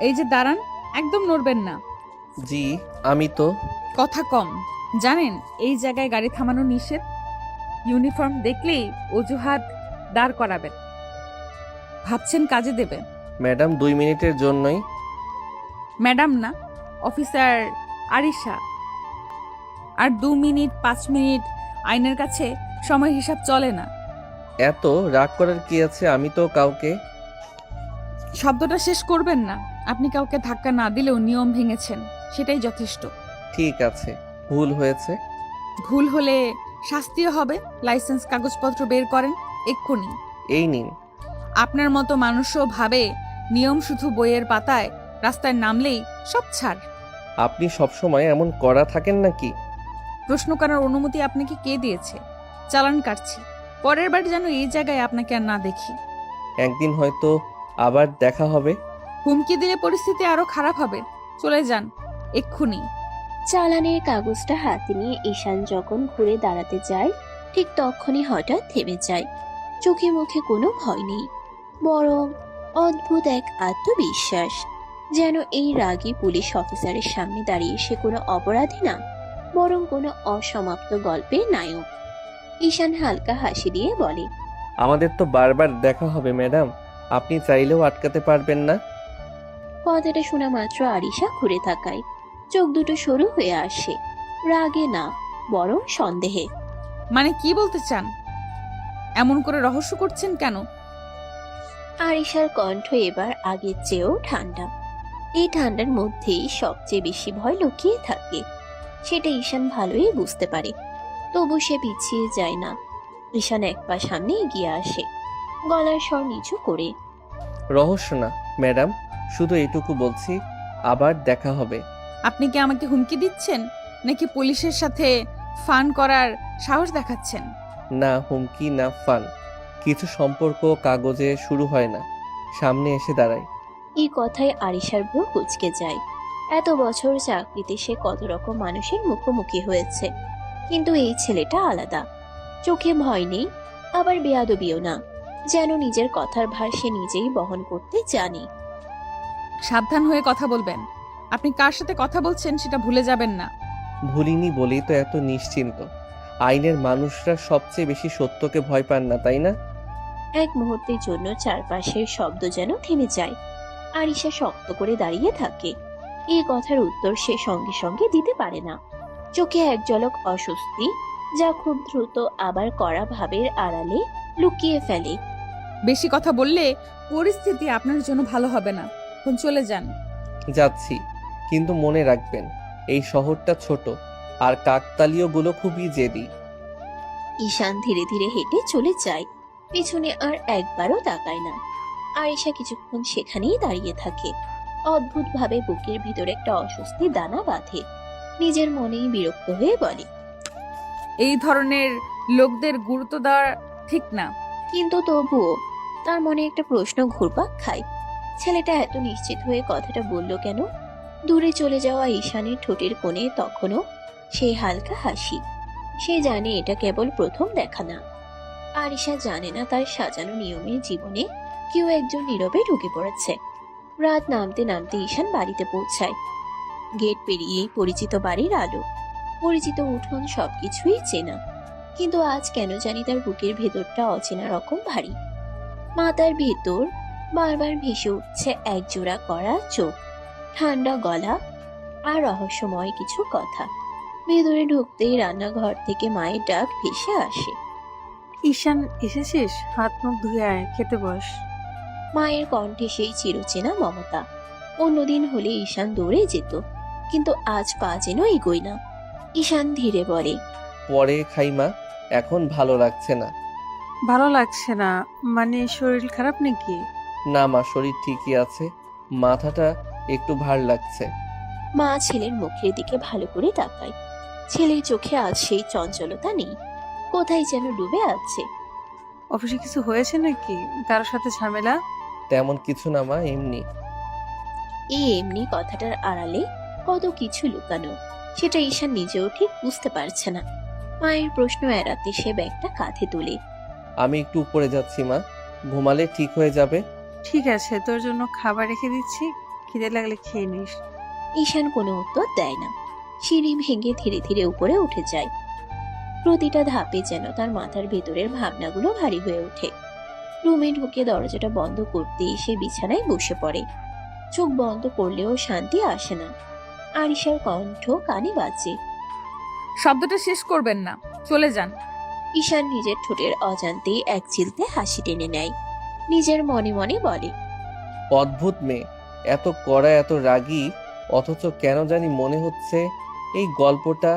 এই যে দাঁড়ান, একদম নড়বেন না। জি, আমি তো। কথা কম। জানেন এই জায়গায় গাড়ি থামানো নিষেধ। ইউনিফর্ম দেখলেই অজুহাত দাঁড় করাবেন। ভাবছেন কাজে দেবে? ম্যাডাম 2 মিনিটের জন্যই। ম্যাডাম না, অফিসার আরিশা। আর 2 মিনিট 5 মিনিট আইনের কাছে সময় হিসাব চলে না। এত রাগ করার কি আছে? আমি তো কাউকে। শব্দটা শেষ করবেন না। আপনি কাউকে ধাক্কা না দিলেও নিয়ম ভেঙেছেন, সেটাই যথেষ্ট। ঠিক আছে, ভুল হয়েছে। ভুল হলে শাস্তিও হবে। লাইসেন্স কাগজপত্র বের করেন এক্ষুনি। এই নিন। আপনার মতো মানুষও ভাবে নিয়ম শুধু বইয়ের পাতায়, রাস্তায় নামলেই সব ছাড়। আপনি সবসময় এমন কড়া থাকেন নাকি? প্রশ্ন করার অনুমতি আপনাকে কে দিয়েছে? চালান কাটছি। পরের বার যেন এই জায়গায় আপনাকে আর না দেখি। একদিন হয়তো আবার দেখা হবে। হুমকি দিলে পরিস্থিতি আরো খারাপ হবে। চলে যান এক্ষুনি। চালানের কাগজটা হাতে নিয়ে ঈশান যখন ঘুরে দাঁড়াতে যায়, ঠিক তখনই হঠাৎ থেমে যায়। চোখে মুখে কোনো ভয় নেই, বরং অদ্ভুত এক আত্মবিশ্বাস। যেন এই রাগী পুলিশ অফিসারের সামনে দাঁড়িয়ে সে কোনো অপরাধী না, বরং কোনো অসমাপ্ত গল্পের নায়ক। ঈশান হালকা হাসি দিয়ে বলে, আমাদের তো বারবার দেখা হবে ম্যাডাম, আপনি চাইলেও আটকাতে পারবেন না। কথাটা শোনা মাত্র আরিশা ঘুরে তাকায়। চোখ দুটো সরু হয়ে আসে, রাগে না বরং সন্দেহে। মানে কি বলতে চান? এমন করে রহস্য করছেন কেন? আরিশার কণ্ঠ এবার আগের চেয়েও ঠান্ডা। এই ঠান্ডার মধ্যেই সবচেয়ে বেশি ভয় লুকিয়ে থাকে, সেটা ঈশান ভালোই বুঝতে পারে। তবু সে পিছিয়ে যায় না। ঈশান এক পা সামনে এগিয়ে আসে, গলার স্বর নিচু করে। রহস্য না ম্যাডাম, শুধু এটুকু বলছি, আবার দেখা হবে। আপনি কি আমাকে হুমকি দিচ্ছেন, নাকি পুলিশের সাথে ফান করার সাহস দেখাচ্ছেন? না হুমকি না ফান, কিছু সম্পর্ক কাগজে শুরু হয় না, সামনে এসে দাঁড়ায়। এই কথায় আরিশার ভ্রু কুঁচকে যায়। এত বছর চাকরিতে সে কত রকম মানুষের মুখোমুখি হয়েছে, কিন্তু এই ছেলেটা আলাদা। চোখে ভয় নেই, আবার বেয়াদবিও না। যেন নিজের কথার ভার সে নিজেই বহন করতে জানে। সাবধান হয়ে কথা বলবেন। আপনি কার সাথে কথা বলছেন সেটা ভুলে যাবেন না। ভুলিনি বলেই তো এত নিশ্চিন্ত। আইনের মানুষরা সবচেয়ে বেশি সত্যকে ভয় পান না, তাই না? এক মুহূর্তের জন্য চারপাশের শব্দ যেন থেমে যায়। আরিশা শক্ত করে দাঁড়িয়ে থাকে। এই কথার উত্তর সে সঙ্গে সঙ্গে দিতে পারে না। চোখে এক ঝলক অস্বস্তি, যা খুব দ্রুত আবার কড়া ভাবের আড়ালে লুকিয়ে ফেলে। বেশি কথা বললে পরিস্থিতি আপনার জন্য ভালো হবে না। এখন চলে যান। যাচ্ছি, কিন্তু মনে রাখবেন এই শহরটা ছোট, আর কাকতালীয়গুলো খুবই জেদি। ঈশান ধীরে ধীরে হেঁটে চলে যায়, পিছনে আর একবারও তাকায় না। আয়েশা কিছুক্ষণ সেখানেই দাঁড়িয়ে থাকে। অদ্ভুতভাবে বুকের ভিতরে একটা অস্বস্তি দানা বাঁধে। নিজের মনেই বিরক্ত হয়ে বলে, এই ধরনের লোকদের গুরুত্ব দেওয়া ঠিক না। কিন্তু তবুও তার মনে একটা প্রশ্ন ঘুরপাক খায়। ছেলেটা এত নিশ্চিত হয়ে কথাটা বলল কেন? দূরে চলে যাওয়া ঈশানের ঠোঁটের কোণে তখনও সেই হালকা হাসি। সে জানে এটা কেবল প্রথম দেখা না। আরিশা জানে না তার সাজানো নিয়মের জীবনে কেউ একজন নীরবে ঢুকে পড়েছে। রাত নামতে নামতে ঈশান বাড়িতে পৌঁছায়। গেট পেরিয়েই পরিচিত বাড়ির আলো, পরিচিত উঠোন, সবকিছুই চেনা। কিন্তু আজ কেন জানি তার বুকের ভেতরটা অচেনা রকম ভারী। মাথার ভেতর বারবার ভেসে উঠছে এক জোড়া করা চোখ, ঠান্ডা গলা আর রহস্যময় কিছু কথা। ভেতরে ঢুকতেই রান্নাঘর থেকে মায়ের ডাক ভেসে আসে, ঈশান এসেছিস? হাত মুখ ধুয়ে আয়, খেতে বস। মায়ের কণ্ঠে সেই চিরচেনা মমতা। অন্যদিন হলে ঈশান দৌড়ে যেত, কিন্তু আজ পা যেন এগোয় না। ঈশান ধীরে বলে, পরে খাই মা, এখন ভালো লাগছে না। ভালো লাগছে না মানে শরীর খারাপ নাকি? না মা, শরীর ঠিকই আছে, মাথাটা একটু ভার লাগছে। মা ছেলের মুখের দিকে ভালো করে তাকায়। ছেলের চোখে আজ সেই চঞ্চলতা নেই, কোথায় যেন ডুবে আছে। অফিসে কিছু হয়েছে নাকি? কারোর সাথে ঝামেলা? তেমন কিছু না মা, এমনি। এই এমনি কথাটার আড়ালে কত কিছু লুকানো, সেটা ঈশান নিজেও ঠিক বুঝতে পারছে না। মায়ের প্রশ্ন এড়াতে সে ব্যাগটা কাঁধে তোলে। আমি একটু উপরে যাচ্ছি মা, ঘুমালে ঠিক হয়ে যাবে। ঠিক আছে, তোর জন্য খাবার রেখে দিচ্ছি, খিদে লাগলে খেয়ে নিস। ঈশান কোনো উত্তর দেয় না। সিঁড়ি ভেঙে ধীরে ধীরে উপরে উঠে যায়। প্রতিটা ধাপে যেন তার মাথার ভেতরের ভাবনাগুলো ভারী হয়ে ওঠে। রুমে ঢুকে দরজাটা বন্ধ করতেই সে বিছানায় বসে পড়ে। চোখ বন্ধ করলেও শান্তি আসে না। আরিশার কণ্ঠ কানে বাজে। শব্দটা শেষ করবেন না, চলে যান। ঈশান নিজের ঠোঁটের অজান্তেই এক চিলতে হাসি টেনে নেয়। নিজের মনে মনে বলে, অদ্ভুত মেয়ে, এত কড়া, এত রাগী, অথচ কেন জানি মনে হচ্ছে এই গল্পটা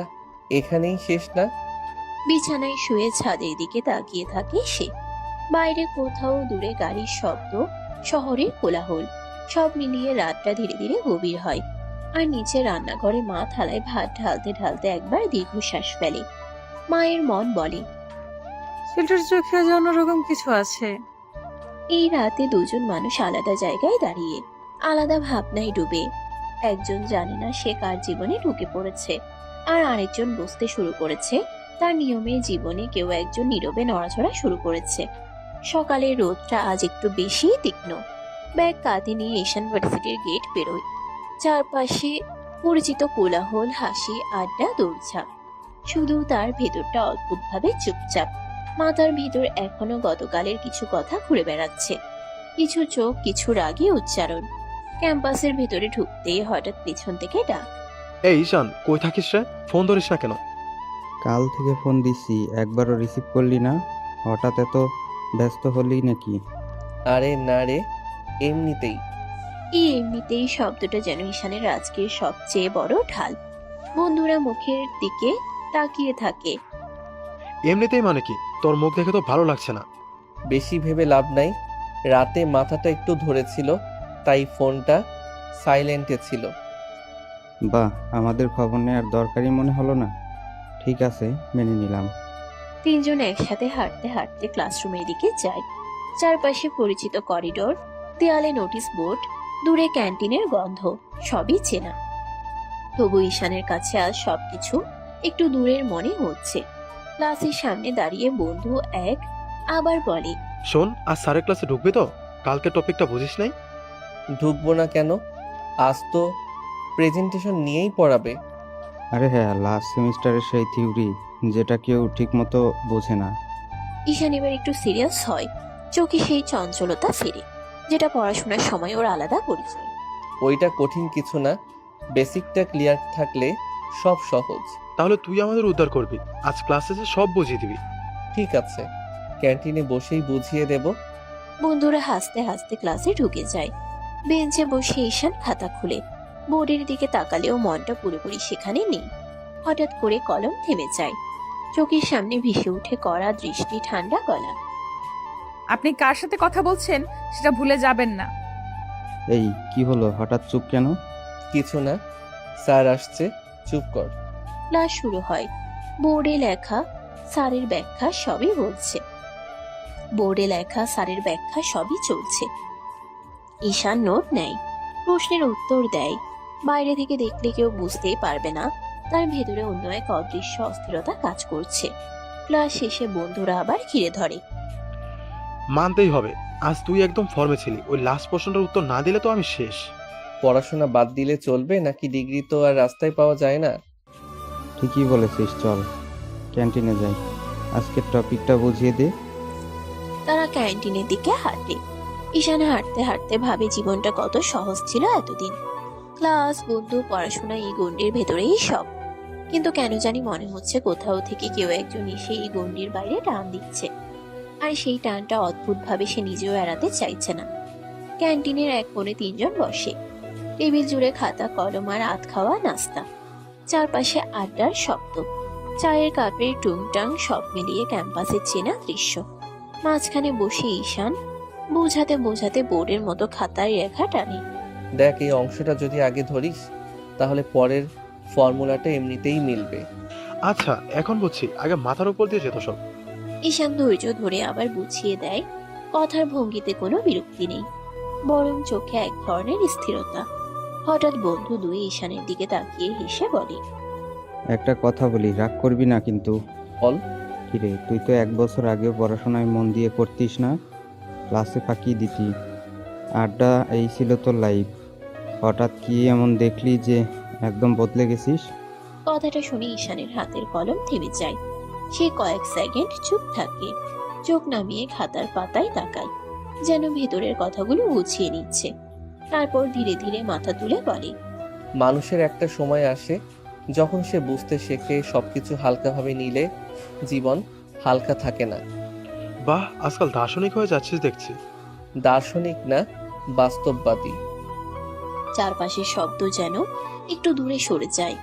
এখানেই শেষ না। বিছানায় শুয়ে ছাদের দিকে তাকিয়ে থাকে সে। বাইরে কোথাও দূরে গাড়ির শব্দ, শহরের কোলাহল, সব মিলিয়ে রাতটা ধীরে ধীরে গভীর হয়। আর নিচে রান্নাঘরে মা থালায় ভাত ঢালতে ঢালতে একবার দীর্ঘশ্বাস ফেলে। মায়ের মন বলে, ছেলেটার চোখে আজ অন্যরকম কিছু আছে। এই রাতে দুজন মানুষ আলাদা জায়গায় দাঁড়িয়ে, আলাদা ভাবনায় ডুবে। একজন জানে না সে কার জীবনে ঢুকে পড়েছে, আর আরেকজন বুঝতে শুরু করেছে তার নিয়মে জীবনে কেউ একজন নীরবে নড়াচড়া শুরু করেছে। সকালের রোদটা আজ একটু বেশি তীক্ষ্ণ। ব্যাগ কাঁধে নিয়ে ঈশান ভার্সিটির গেট বেরোয়। চারপাশে পরিচিত কোলাহল, হাসি, আড্ডা, দৌড়ঝাঁপ। শুধু তার ভেতরটা অদ্ভুতভাবে চুপচাপ। মাথার ভিতর এখনো গতকালের কিছু কথা ঘুরে বেড়াচ্ছে। কিছু চোখ, কিছু রাগী উচ্চারণ। ক্যাম্পাসের ভেতরে ঢুকতেই হঠাৎ পেছন থেকে ডাক। এই ঈশান, কই থাকিস রে? ফোন ধরিস না কেন? কাল থেকে ফোন দিছি, একবারও রিসিভ করলি না। হঠাৎ এত ব্যস্ত হলি নাকি? আরে না রে, এমনিতেই। এই এমনিতেই শব্দটা যেন ঈশানের আজকের সবচেয়ে বড় ঢাল। বন্ধুরা মুখের দিকে তাকিয়ে থাকে। এমনিতেই মানে কি? তোর মুখ দেখে তো ভালো লাগছে না। বেশি ভেবে লাভ নাই, রাতে মাথাটা একটু ধরেছিল, তাই ফোনটা সাইলেন্টে ছিল। বাহ, আমাদের খবর নেওয়ার দরকারই মনে হলো না। ঠিক আছে, মেনে নিলাম। তিনজন একসাথে হাঁটতে হাঁটতে ক্লাসরুমের দিকে যায়। চারপাশে পরিচিত করিডোর, দেয়ালে নোটিশ বোর্ড, দূরে ক্যান্টিনের গন্ধ, সবই চেনা। তবু ঈশানের কাছে আজ সবকিছু একটু দূরের মনে হচ্ছে। ক্লাসের সামনে দাঁড়িয়ে বন্ধু এক আবার বলে, শোন, আজ স্যারের ক্লাসে ঢুকবি তো? কালকে টপিকটা বুঝিস নাই? ঢুকবো না কেন? আজ তো প্রেজেন্টেশন নিয়েই পড়াবে। আরে হ্যাঁ, লাস্ট সেমিস্টারের সেই থিওরি যেটা কেউ ঠিক মতো বোঝে না। ঈশান এবার একটু সিরিয়াস হয়। চোখে সেই চঞ্চলতা ফেরে, যেটা পড়াশোনার সময় ওর আলাদা পরিচয়। ওইটা কঠিন কিছু না, বেসিকটা ক্লিয়ার থাকলে সব সহজ। তাহলে তুই আমাদের উদ্ধার করবি। আজ ক্লাসে যে সব বুঝিয়ে দিবি। ঠিক আছে, ক্যান্টিনে বসেই বুঝিয়ে দেব। বন্ধুরা হাসতে হাসতে ক্লাসে ঢুকে যায়। বেঞ্চে বসে ঈশান খাতা খুলে বোর্ডের দিকে তাকালেও মনটা পুরোপুরি সেখানে নেই। হঠাৎ করে কলম থেমে যায়। চোখের সামনে ভেসে উঠে কড়া দৃষ্টি, ঠান্ডা গলা। আপনি কার সাথে কথা বলছেন সেটা ভুলে যাবেন না। এই কি হলো, হঠাৎ চুপ কেন? কিছু না, স্যার আসছে, চুপ কর। ক্লাস শুরু হয়। বোর্ডে লেখা স্যারের ব্যাখ্যা সবই বলছে। বোর্ডে লেখা স্যারের ব্যাখ্যা সবই চলছে। ঈশান নোট নেয়, প্রশ্নের উত্তর দেয়। বাইরে থেকে দেখলে কেউ বুঝতেই পারবে না তার ভেতরে অন্য এক অদৃশ্য অস্থিরতা কাজ করছে। ক্লাস শেষে বন্ধুরা আবার ঘিরে ধরে। মানতেই হবে, আজ তুই একদম ফর্মে ছিলি। ওই লাস্ট প্রশ্নটার উত্তর না দিলে তো আমি শেষ। পড়াশোনা বাদ দিলে চলবে নাকি? ডিগ্রি তো আর রাস্তায় পাওয়া যায় না। ঠিকই বলেছিস, চল ক্যান্টিনে যাই, আজকের টপিকটা বুঝিয়ে দে। তারা ক্যান্টিনের দিকে হাঁটে। ঈশান হাঁটতে হাঁটতে ভাবে জীবনটা কত সহজ ছিল এতদিন। ক্লাস, বন্ধু, পড়াশোনা, এই গণ্ডির ভেতরেই সব। কিন্তু কেন জানি মনে হচ্ছে কোথাও থেকে কেউ একজন এসে এই গণ্ডির বাইরে টান দিচ্ছে। আর সেই টানটা অদ্ভুতভাবে সে নিজেও এড়াতে চাইছে না। ক্যান্টিনের এক কোণে তিনজন বসে। টেবিল জুড়ে খাতা, কলম আর আধ খাওয়া নাস্তা। চারপাশে আড্ডার শব্দ, চায়ের কাপের টুংটাং, সব মিলিয়ে ক্যাম্পাসের চেনা দৃশ্য। মাঝখানে বসে ঈশান বোঝাতে বোঝাতে বোর্ডের মতো খাতায় রেখা টানে। দেখ, এই অংশটা যদি আগে ধরিস তাহলে পরের ফর্মুলাটা এমনিতেই মিলবে। আচ্ছা, এখন বুঝছি, আগে মাথার উপর দিয়ে যেত সব। ঈশান ধৈর্য ধরে আবার বুঝিয়ে দেয়। কথার ভঙ্গিতে কোনো বিরক্তি নেই, বরং চোখে এক ধরনের স্থিরতা। হঠাৎ বন্ধু দুই ঈশানের দিকে তাকিয়ে হেসে বলে, একটা কথা বলি, রাগ করবি না কিন্তু। বল। কিরে, তুই তো 1 বছর আগেও পড়াশোনায় মন দিয়ে করতিস না, ক্লাসে ফাঁকি দিতি, আড্ডা, এই ছিল তোর লাইফ। হঠাৎ কি এমন দেখলি যে একদম বদলে গেছিস? কথাটা শুনে ঈশানের হাতের কলম থেমে যায়। সে কয়েক সেকেন্ড চুপ থাকে, চোখ নামিয়ে খাতার পাতায় তাকায়, যেন ভেতরের কথাগুলো গুছিয়ে নিচ্ছে। তারপর ধীরে ধীরে মাথা তুলে বলে, মানুষের একটা সময় আসে যখন সে বুঝতে শেখে সবকিছু হালকাভাবে নিলে জীবন হালকা থাকে না। বাহ, আজকাল দার্শনিক হয়ে যাচ্ছিস দেখছি। দার্শনিক না, বাস্তববাদী। চারপাশের শব্দ যেন একটু দূরে সরে যায়।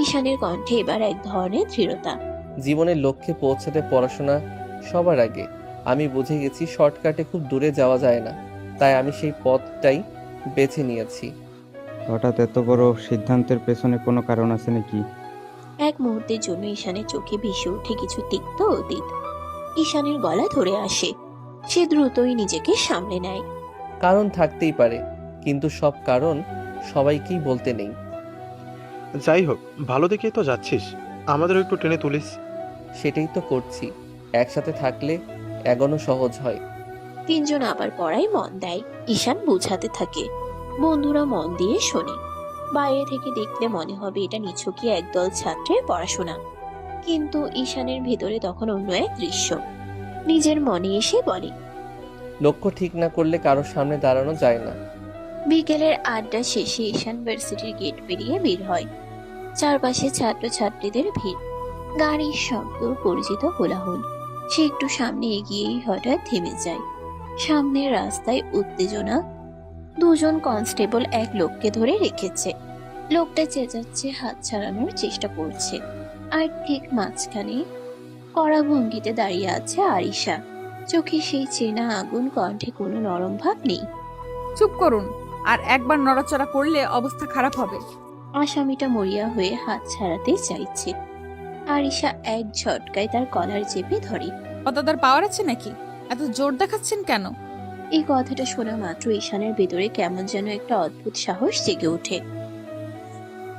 ঈশানের কণ্ঠে এবার এক ধরনের দৃঢ়তা। জীবনের লক্ষ্যে পৌঁছাতে পড়াশোনা সবার আগে। আমি বুঝে গেছি শর্টকাটে খুব দূরে যাওয়া যায় না, তাই আমি সেই পথটাই বেছে নিয়েছি। হঠাৎ এত বড় সিদ্ধান্তের পেছনে কোনো কারণ আছে নাকি? এক মুহূর্তের জন্য ঈশানের চোখে ভেসে ওঠে কিছু তিক্ত অতীত। ঈশানের গলা ধরে আসে। সে দ্রুতই নিজেকে সামলে নেয়। কারণ থাকতেই পারে, কিন্তু সব কারণ সবাইকেই বলতে নেই। যাই হোক, ভালো দেখেই তো যাচ্ছিস, আমাদেরও একটু টেনে তুলিস। সেটাই তো করছি। একসাথে থাকলে এগোনো সহজ হয়। তিনজন আবার পড়ায় মন দেয়। ঈশান বুঝাতে থাকে, বন্ধুরা মন দিয়ে শোনে। বাইরে থেকে দেখলে মনে হবে এটা নিছকই একদল ছাত্রের পড়াশোনা, কিন্তু ঈশানের ভেতরে তখন অন্য এক দৃশ্য। নিজের মনে এসে বলে, লক্ষ্য ঠিক না করলে কারোর সামনে দাঁড়ানো যায় না। বিকেলের আড্ডা শেষে ঈশান ভার্সিটির গেট পেরিয়ে বের হয়। চারপাশে ছাত্রছাত্রীদের ভিড়, গাড়ির শব্দ, পরিচিত কোলাহল। সে একটু সামনে এগিয়েই হঠাৎ থেমে যায়। সামনের রাস্তায় উত্তেজনা। দুজন কনস্টেবল এক লোককে ধরে রেখেছে। লোকটা চেঁচাচ্ছে, হাত ছাড়ানোর চেষ্টা করছে। আর ঠিক মাঝখানে কড়া ভঙ্গিতে দাঁড়িয়ে আছে আরিশা। চোখে সেই চেনা আগুন, কণ্ঠে কোনো নরম ভাব নেই। চুপ করুন, আর একবার নড়াচড়া করলে অবস্থা খারাপ হবে। আসামিটা মরিয়া হয়ে হাত ছাড়াতে চাইছে। আরিশা এক ঝটকায় তার কলার চেপে ধরে। কতদার পাওয়ার আছে নাকি? এত জোর দেখাচ্ছেন কেন? এই কথাটা শোনা মাত্র ঈশানের ভেতরে কেমন যেন একটা অদ্ভুত সাহস জেগে ওঠে।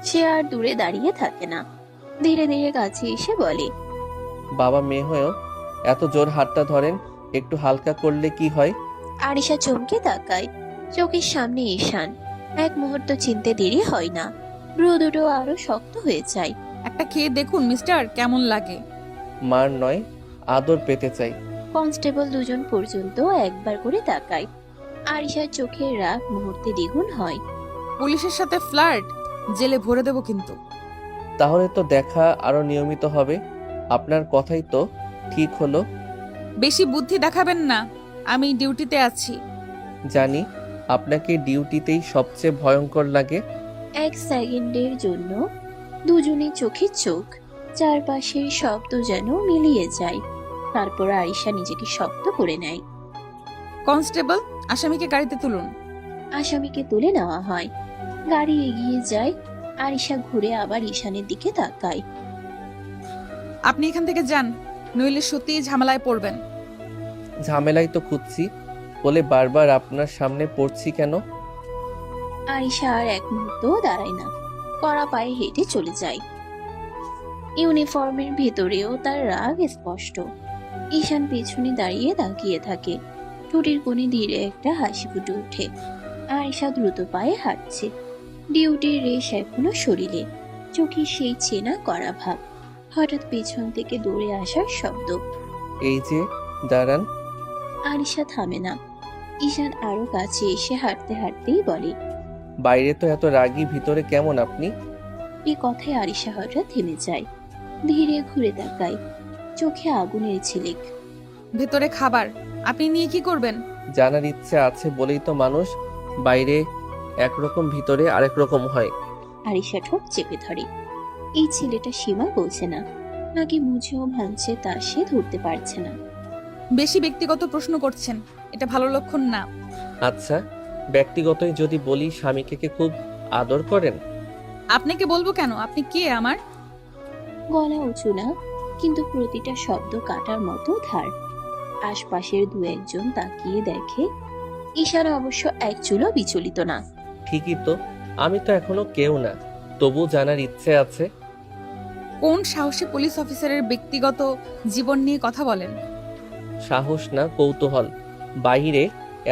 সে আর দূরে দাঁড়িয়ে থাকে না, ধীরে ধীরে কাছে এসে বলে, বাবা মেয়ে হয়েও এত জোর হাতটা ধরেন, একটু হালকা করলে কি হয়? আরিশা চমকে তাকায়। চোখের সামনে ঈশান। এক মুহূর্ত চিনতে দেরি হয় না, ভ্রু দুটো আরো শক্ত হয়ে যায়। একটা খেয়ে দেখুন মিস্টার, কেমন লাগে। মার নয়, আদর পেতে চাই। কনস্টেবল দুজন পর্যন্ত একবার করে তাকায়। আরিশার চোখের রাগ মুহূর্তে দ্বিগুণ হয়। পুলিশের সাথে ফ্লার্ট, জেলে ভরে দেব কিন্তু। তাহলে তো দেখা আরো নিয়মিত হবে। আপনার কথাই তো ঠিক হলো। বেশি বুদ্ধি দেখাবেন না, আমি ডিউটিতে আছি। জানি আপনাকে ডিউটিতেই সবচেয়ে ভয়ঙ্কর লাগে। এক সেকেন্ডের জন্য দুজনের চোখে চোখ, চারপাশের শব্দ যেন মিলিয়ে যায়। তারপর আরিশা নিজেকে শক্ত করে নেয়। কনস্টেবল, আসামিকে গাড়িতে তুলুন। আসামিকে তুলে নেওয়া হয়। গাড়ি এগিয়ে যায়। আরিশা ঘুরে আবার ঈশানের দিকে তাকায়। আপনি এখান থেকে যান, নইলে সত্যিই ঝামেলায় পড়বেন। ঝামেলাই তো খুঁজছি বলে বারবার আপনার সামনে পড়ছি কেন? আরিশা আর এক মুহূর্ত দাঁড়ায় না, কড়া পায়ে হেঁটে চলে যায়। ইউনিফর্মের ভেতরেও তার রাগ স্পষ্ট। ঈশান পেছনে দাঁড়িয়ে তাকিয়ে থাকে। ঠোঁটের কোণে ধীরে একটা হাসি ফুটে ওঠে। আরিশা দ্রুত পায়ে হাঁটছে। ডিউটির রেশ এখনো শরীরে, চোখে সেই চেনা কড়া ভাব। হঠাৎ পেছন থেকে দৌড়ে আসার শব্দ। এই যে, দাঁড়ান। আরিশা থামে না। ঈশান আরো কাছে এসে হাঁটতে হাঁটতেই বলে, বাইরে তো এত রাগী, ভিতরে কেমন আপনি? এই কথায় আরিশা হঠাৎ থেমে যায়। ধীরে ঘুরে তাকায়, চোখে আগুনের ঝিলিক। ভেতরে খাবার, আপনি নিয়ে কি করবেন? জানার ইচ্ছে আছে বলেই তো মানুষ বাইরে একরকম ভিতরে আরেক রকম হয়। আরিশা ঠোঁট চেপে ধরে। এই ছেলেটা সীমা বলছে না, নাকি মুছেও ভাঙছে তা সে ধরতে পারছে না। বেশি ব্যক্তিগত প্রশ্ন করছেন, এটা ভালো লক্ষণ না। আচ্ছা, ব্যক্তিগতই যদি বলি, স্বামীকে কে খুব আদর করেন? আপনাকে বলবো কেন? আপনি কে আমার? গলা উঁচু না, কিন্তু প্রতিটা শব্দ কাটার মতো ধার। আশপাশের দু একজন তাকিয়ে দেখে। ঈশান অবশ্য এক চুলো বিচলিত না। ঠিকই তো, আমি তো এখনো কেউ না, তবু জানার ইচ্ছে আছে। কোন সাহসী পুলিশ অফিসারের ব্যক্তিগত জীবন নিয়ে কথা বলেন? সাহস না, কৌতূহল। বাইরে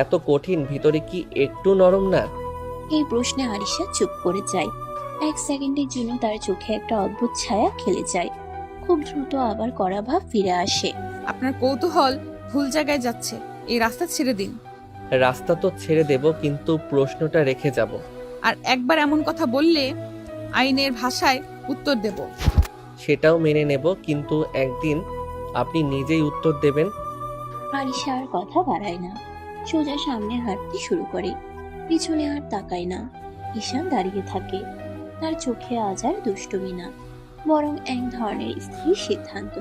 এত কঠিন, ভিতরে কি একটু নরম না? এই প্রশ্নে আরিশা চুপ করে যায়। এক সেকেন্ডের জন্য তার চোখে একটা অদ্ভুত ছায়া খেলে যায়। খুব দ্রুত আবার কড়া ভাব ফিরে আসে। আপনার কৌতূহল ভুল জায়গায় যাচ্ছে, এই রাস্তা ছেড়ে দিন। রাস্তা তো ছেড়ে দেব, কিন্তু প্রশ্নটা রেখে যাব। আর একবার এমন কথা বললে আইনের ভাষায় উত্তর দেব। সেটাও মেনে নেব, কিন্তু একদিন আপনি নিজেই উত্তর দেবেন। আরিশা আর কথা বাড়ায় না, সোজা সামনে হাঁটতে শুরু করে। পিছনে আর তাকায় না। ঈশান দাঁড়িয়ে থাকে। তার চোখে আজ আর দুষ্টুমি না, বরং এক ধরনের স্থির সিদ্ধান্ত।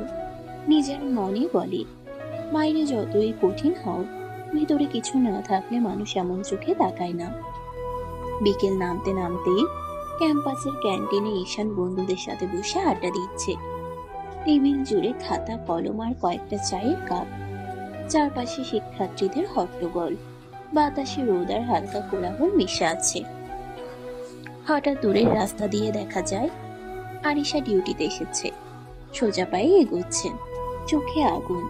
নিজের মনে বলে, বাইরে যতই কঠিন হোক, ভিতরে কিছু না থাকলে মানুষ এমন চোখে তাকায় না। বিকেল নামতে নামতেই ক্যাম্পাসের ক্যান্টিনে ঈশান বন্ধুদের সাথে বসে আড্ডা দিচ্ছে। টেবিল জুড়ে খাতা কলম আর কয়েকটা চায়ের কাপ। চারপাশে শিক্ষার্থীদের হট্টগোল, বাতাসে রোদ আর হালকা কোলাহল মিশে আছে। হঠাৎ দূরের রাস্তা দিয়ে দেখা যায় আরিশা ডিউটিতে এসেছে। সোজা পায়ে এগোচ্ছেন, চোখে আগুন,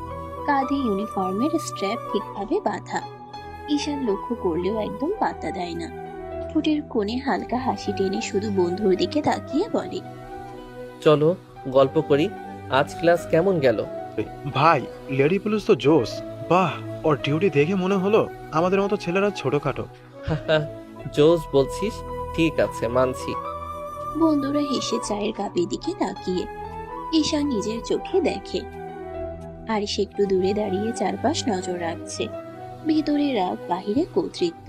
কাঁধে ইউনিফর্মের স্ট্র্যাপ ঠিকভাবে বাঁধা। ঈশান লক্ষ্য করলেও একদম পাত্তা দেয় না। ঠোঁটের কোণে হালকা হাসি টেনে শুধু বন্ধুর দিকে তাকিয়ে বলে, চলো গল্প করি, আজ ক্লাস কেমন গেল? ভাই, লেডি পুলিশ তো জোস। বাহ, ওর ডিউটি দেখে মনে হলো আমাদের মতো ছেলেরা ছোটখাটো। হাহা, জোস বলছিস? ঠিক আছে, মানছি। বন্ধুরা হেসে চায়ের কাপের দিকে তাকিয়ে ঈশান নিজের চোখে দেখে আরিশ একটু দূরে দাঁড়িয়ে চারপাশ নজর রাখছে। ভিতরে রাগ, বাহিরে কর্তৃত্ব।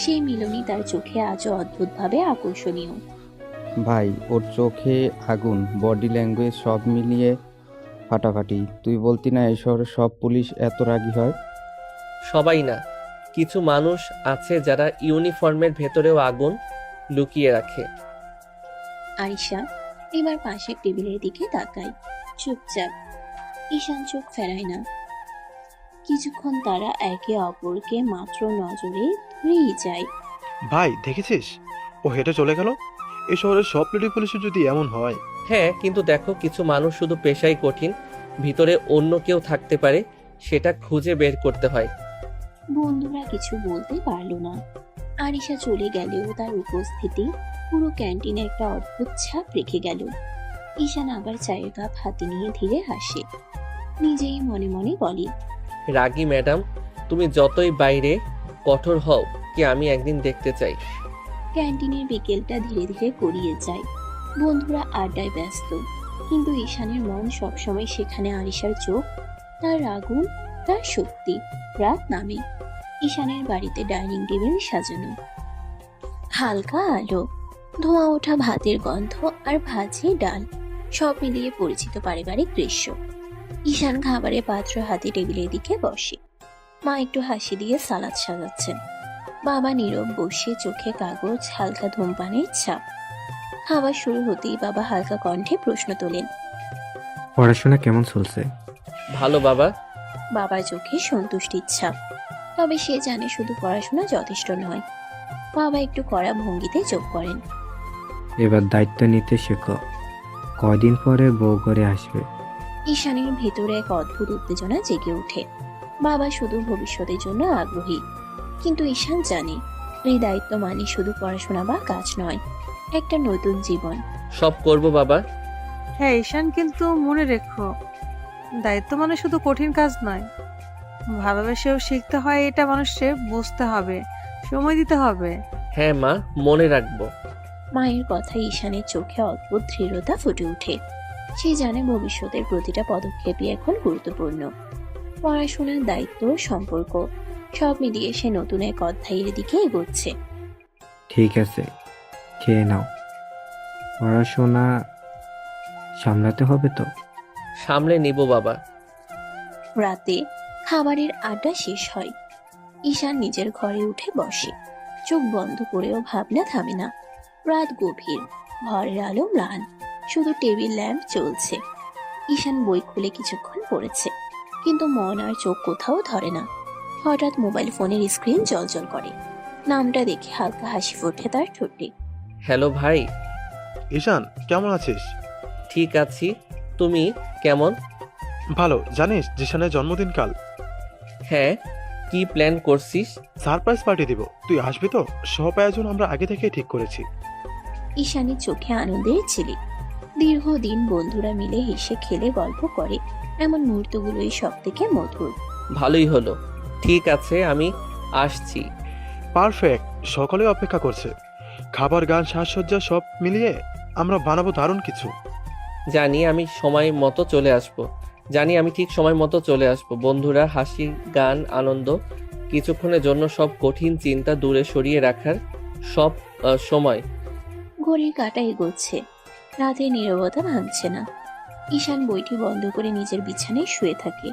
সেই মিলনই তার চোখে আজও অদ্ভুতভাবে আকর্ষণীয়। ভাই, ওর চোখে আগুন, বডি ল্যাঙ্গুয়েজ সব মিলিয়ে ফাটাফাটি। তুই বলতি না এই শহরে সব পুলিশ এত রাগী হয়? সবাই না, কিছু মানুষ আছে যারা ইউনিফর্মের ভেতরেও আগুন লুকিয়ে রাখে। আরিশা এবার পাশের টেবিলের দিকে তাকায়, চুপচাপ। ঈশান চোখ ফেরায় না। কিছুক্ষণ তারা একে অপরকে মাত্র নজরে ধরেই যায়। ভাই দেখেছিস, ও হেঁটে চলে গেল। এই শহরের সব লেডি পুলিশের যদি এমন হয়। হ্যাঁ, কিন্তু দেখো, কিছু মানুষ শুধু পেশাই কঠিন, ভিতরে অন্য কেউ থাকতে পারে, সেটা খুঁজে বের করতে হয়। বন্ধুরা কিছু বলতে পারলো না। আরিশা চলে গেলেও তার উপস্থিতি পুরো ক্যান্টিনে একটা অদ্ভুত ছাপ রেখে গেল। ঈশান আবার চায়ের কাপ হাতে নিয়ে ধীরে হাসে। নিজেই মনে মনে বলে, রাগী ম্যাডাম, তুমি যতই বাইরে কঠোর হও, কি আমি একদিন দেখতে চাই। ক্যান্টিনের বিকেলটা ধীরে ধীরে গড়িয়ে যায়। বন্ধুরা আড্ডায় ব্যস্ত, কিন্তু ঈশানের মন সবসময় সেখানে। আরিশার চোখ, তার আগুন, তার শক্তি। রাত নামে। ঈশানের বাড়িতে ডাইনিং টেবিল সাজানো, হালকা আলো, ধোঁয়া ওঠা ভাতের গন্ধ আর ভাজি ডাল, সব মিলিয়ে পরিচিত পারিবারিক দৃশ্য। ঈশান খাবারের পাত্র হাতে টেবিলের দিকে বসে। মা একটু হাসি দিয়ে সালাদ সাজাচ্ছেন। বাবা নীরব বসে, চোখে কাগজ, হালকা ধূমপানের ছাপ। খাবার শুরু হতেই বাবা হালকা কণ্ঠে প্রশ্ন তোলেন, পড়াশোনা কেমন চলছে? ভালো বাবা। বাবার চোখে সন্তুষ্টির ছাপ। তবে সে জানে শুধু পড়াশোনা যথেষ্ট নয়। বাবা একটু কড়া ভঙ্গিতে চোখ করেন। এবার দায়িত্ব নিতে শেখো, কয়দিন পরে বউ ঘরে আসবে। ঈশানের ভেতরে এক অদ্ভুত উত্তেজনা জেগে ওঠে। বাবা শুধু ভবিষ্যতের জন্য আগ্রহী, কিন্তু ঈশান জানে এই দায়িত্ব মানে শুধু পড়াশোনা বা কাজ নয়, একটা নতুন জীবন। সব করব বাবা। হ্যাঁ ঈশান, কিন্তু মনে রেখো, দায়িত্ব মানে শুধু কঠিন কাজ নয়, ভালোবেসেও শিখতে হয়। এটা মানুষকে বুঝতে হবে, সময় দিতে হবে। হ্যাঁ মা, মনে রাখবো। মায়ের কথা ঈশানের চোখে অদ্ভুত দৃঢ়তা ফুটে ওঠে। সে জানে ভবিষ্যতের প্রতিটা পদক্ষেপই এখন গুরুত্বপূর্ণ। পড়াশোনার দায়িত্ব, সম্পর্ক, সব মিলিয়ে সে নতুন এক অধ্যায়ের দিকে এগোচ্ছে। ঠিক আছে, খেয়ে নাও। পড়াশোনা সামলাতে হবে তো। সামলে নিব বাবা। রাতে খাবারের আড্ডা শেষ হয়। ঈশান নিজের ঘরে উঠে বসে। চোখ বন্ধ করেও ভাবনা থামে না। রাত গভীর, ঘরের আলো ম্লান, শুধু টেবিল ল্যাম্প চলছে। ঈশান বই খুলে কিছুক্ষণ পড়েছে, কিন্তু মন আর চোখ কোথাও ধরে না। হঠাৎ মোবাইল ফোনের স্ক্রিন জ্বলজ্বল করে। নামটা দেখে হালকা হাসি ফোটে তার ঠোঁটে। হ্যালো ভাই। ঈশান, কেমন আছিস? ঠিক আছি, তুমি কেমন? ভালো। জানিস জিশানের জন্মদিন কাল? হ্যাঁ, কি প্ল্যান করছিস? সারপ্রাইজ পার্টি দিব, তুই আসবি তো? সব আয়োজন আমরা আগে থেকে ঠিক করেছি। ঈশানের চোখে আনন্দের ঝিলিক। দীর্ঘদিন বন্ধুরা মিলে হেসে খেলে গল্প করে, এমন মুহূর্তগুলোই সব থেকে মধুর। ভালোই হলো। ঠিক আছে, আমি আসছি। পারফেক্ট, সকলে অপেক্ষা করছে। খাবার, গান, সাজসজ্জা সব মিলিয়ে আমরা বানাবো দারুণ কিছু। জানি আমি সময় মতো চলে আসব। আমি ঠিক সময় মতো চলে আসব। বন্ধুরা, হাসি, গান, আনন্দ, কিছুক্ষণের জন্য সব কঠিন চিন্তা দূরে সরিয়ে রাখার সব সময়। ঘড়ির কাঁটা এগোচ্ছে, রাতের নীরবতা ভাঙছে না। ঈশান বইটি বন্ধ করে নিজের বিছানায় শুয়ে থাকে।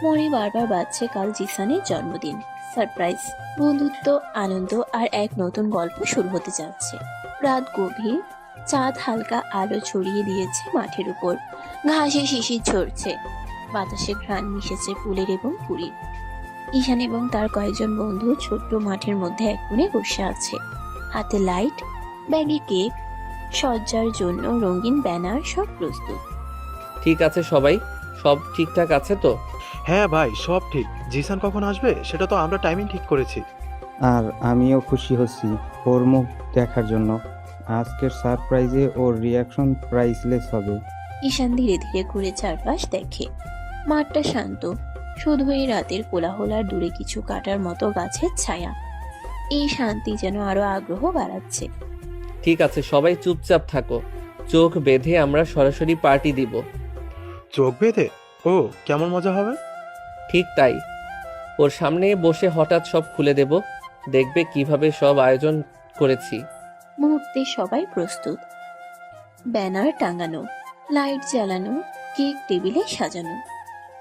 মনে বারবার বাজছে কাল জিসানের জন্মদিন, সারপ্রাইজ, বন্ধুত্ব, আনন্দ আর এক নতুন গল্প শুরু হতে যাচ্ছে। রাত গভীর, চাঁদ হালকা আলো ছড়িয়ে দিয়েছে মাঠের উপর। ঘাসে শিশির ঝরছে, বাতাসে ঘ্রাণ মিশেছে ফুলের এবং পুরীর। ঈশান এবং তার কয়েকজন বন্ধু ছোট্ট মাঠের মধ্যে এক কোণে বসে আছে। হাতে লাইট, ব্যাগে কেক, সজ্জার জন্য রঙিন ব্যানার, সব প্রস্তুত। ঠিক আছে সবাই, সব ঠিকঠাক আছে তো? হ্যাঁ ভাই, সব ঠিক। জিসান কখন আসবে সেটা তো আমরা টাইমিং ঠিক করেছি। আর আমিও খুশি হচ্ছি ওর মুখ দেখার জন্য। আজকের সারপ্রাইজে ওর রিয়াকশন প্রাইসলেস হবে। ঈশান ধীরে ধীরে ঘুরে চারপাশ দেখে। মাঠটা শান্ত, শুধু এই রাতের কোলাহল আর দূরে কিছু কাটার মতো গাছের ছায়া। এই শান্তি যেন আরো আগ্রহ বাড়াচ্ছে। ঠিক আছে, সবাই চুপচাপ থাকো। চোখ বেঁধে আমরা সরাসরি পার্টি দিব। চোখ বেঁধে? ও, কেমন মজা হবে। ঠিক তাই। ওর সামনে বসে হঠাৎ সব খুলে দেব। দেখবে কিভাবে সব আয়োজন করেছি। মুহূর্তে সবাই প্রস্তুত। ব্যানার টাঙানো, লাইট জ্বালানো, কেক টেবিলে সাজানো।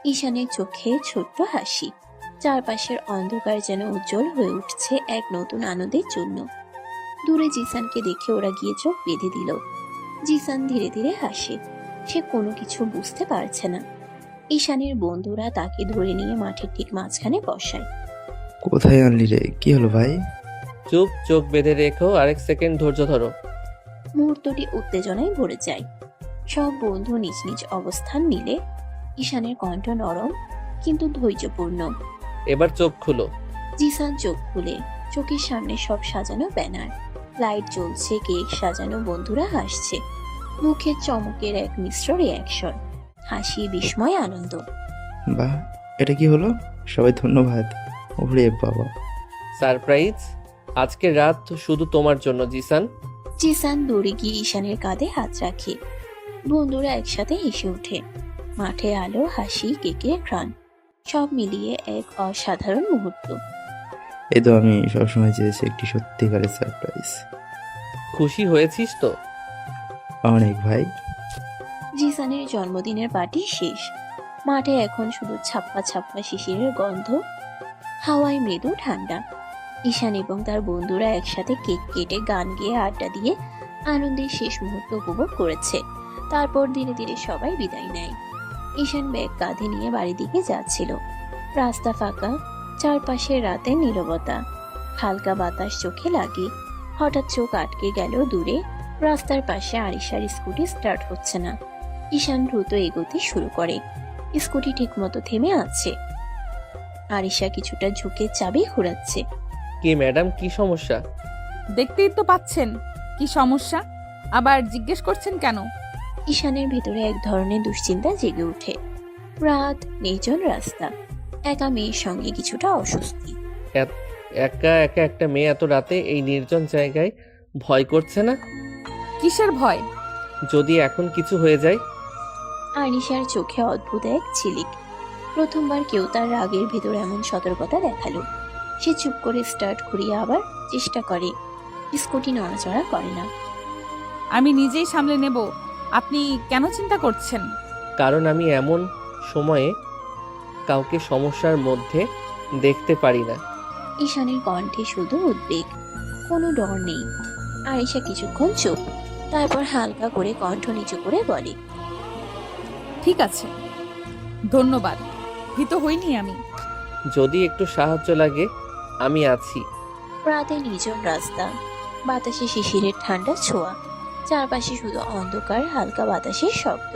ঈশানের চোখে ছোট্ট হাসি। চারপাশের অন্ধকার যেন উজ্জ্বল হয়ে উঠছে এক নতুন আনন্দের জন্য। দূরে জিসানকে দেখে ওরা গিয়ে চোখ বেঁধে দিল। জিসান ধীরে ধীরে হাসে। সে কোনো কিছু বুঝতে পারছে না। ঈশানের বন্ধুরা তাকে ধরে নিয়ে মাঠের ঠিক মাঝখানে বসায়। কোথায় আনলি রে? কি হলো ভাই? চুপ, চোখ বেঁধে রেখো, আরেক সেকেন্ড ধৈর্য ধরো। মুহূর্তটি উত্তেজনায় ভরে যায়। সব বন্ধু নিজ নিজ অবস্থান নিলে। ঈশানের কণ্ঠ নরম কিন্তু ধৈর্যপূর্ণ। এবার চোখ খুলো। জিসান চোখ খুলে। চোখের সামনে সব সাজানো ব্যানার, লাইট জ্বলছে, কেক সাজানো, বন্ধুরা হাসছে। মুখের চমকের এক মিশ্র রিয়াকশন, হাসি, বিস্ময়, আনন্দ। বাহ, এটা কি হলো? সবাই ধন্যবাদ। ওরে বাবা। সারপ্রাইজ আজকের রাত শুধু তোমার জন্য জিসান। জিসান দৌড়ে গিয়ে ঈশানের কাঁধে হাত রাখে। বন্ধুরা একসাথে হেসে ওঠে। মাঠে আলো, হাসি, কেকের ঘ্রাণ, সব মিলিয়ে এক অসাধারণ মুহূর্ত। এই তো আমি সবসময় চেয়েছি একটি সত্যিকারের সারপ্রাইজ। খুশি হয়েছিস তো? অনেক ভাই। জিসানের জন্মদিনের পার্টি শেষ। মাঠে এখন শুধু ছাপ্পা ছাপ্পা শিশিরের গন্ধ, হাওয়ায় মৃদু ঠান্ডা। ঈশান এবং তার বন্ধুরা একসাথে কেক কেটে, গান গেয়ে, আড্ডা দিয়ে আনন্দের শেষ মুহূর্ত উপভোগ করেছে। তারপর ধীরে ধীরে সবাই বিদায় নেয়। ঈশান ব্যাগ কাঁধে নিয়ে বাড়ির দিকে যাচ্ছিল। রাস্তা ফাঁকা, চারপাশে রাতের নীরবতা, হালকা বাতাস চোখে লাগে। হঠাৎ চোখ আটকে গেল দূরে। রাস্তার পাশে আরিশার স্কুটি স্টার্ট হচ্ছে না। ঈশান দ্রুত এগোতে শুরু করে। স্কুটি ঠিকমতো থেমে আছে। আরিশা কিছুটা ঝুঁকে চাবি ঘোরাচ্ছে। কি ম্যাডাম, কি সমস্যা? দেখতেই তো পাচ্ছেন কি সমস্যা, আবার জিজ্ঞেস করছেন কেন? ঈশানের ভেতরে এক ধরনের দুশ্চিন্তা জেগে ওঠে। রাত, নির্জন রাস্তা, একা মেয়ের সঙ্গে কিছুটা অস্বস্তি। একা একা একটা মেয়ে এত রাতে এই নির্জন জায়গায় ভয় করছে না? কিসের ভয়? যদি এখন কিছু হয়ে যায়? আরিশার চোখে অদ্ভুত এক ঝিলিক। প্রথমবার কেউ তার রাগের ভেতর এমন সতর্কতা দেখালো। সে চুপ করে স্টার্ট ঘুরিয়ে আবার চেষ্টা করে। স্কুটি নড়াচড়া করে না। আমি নিজেই সামলে নেব, আপনি কেন চিন্তা করছেন? কারণ আমি এমন সময়ে কাউকে সমস্যার মধ্যে দেখতে পারি না। ঈশানের কণ্ঠে শুধু উদ্বেগ, কোনো ডর নেই। আরিশা কিছুক্ষণ চুপ, তারপর হালকা করে কণ্ঠ নিচু করে বলে, ঠিক আছে, ধন্যবাদ, ভীত হইনি আমি। যদি একটু সাহায্য লাগে আমি আছি। রাতে নির্জন রাস্তা, বাতাসে শিশিরের ঠান্ডা ছোঁয়া, চারপাশে শুধু অন্ধকার, হালকা বাতাসের শব্দ।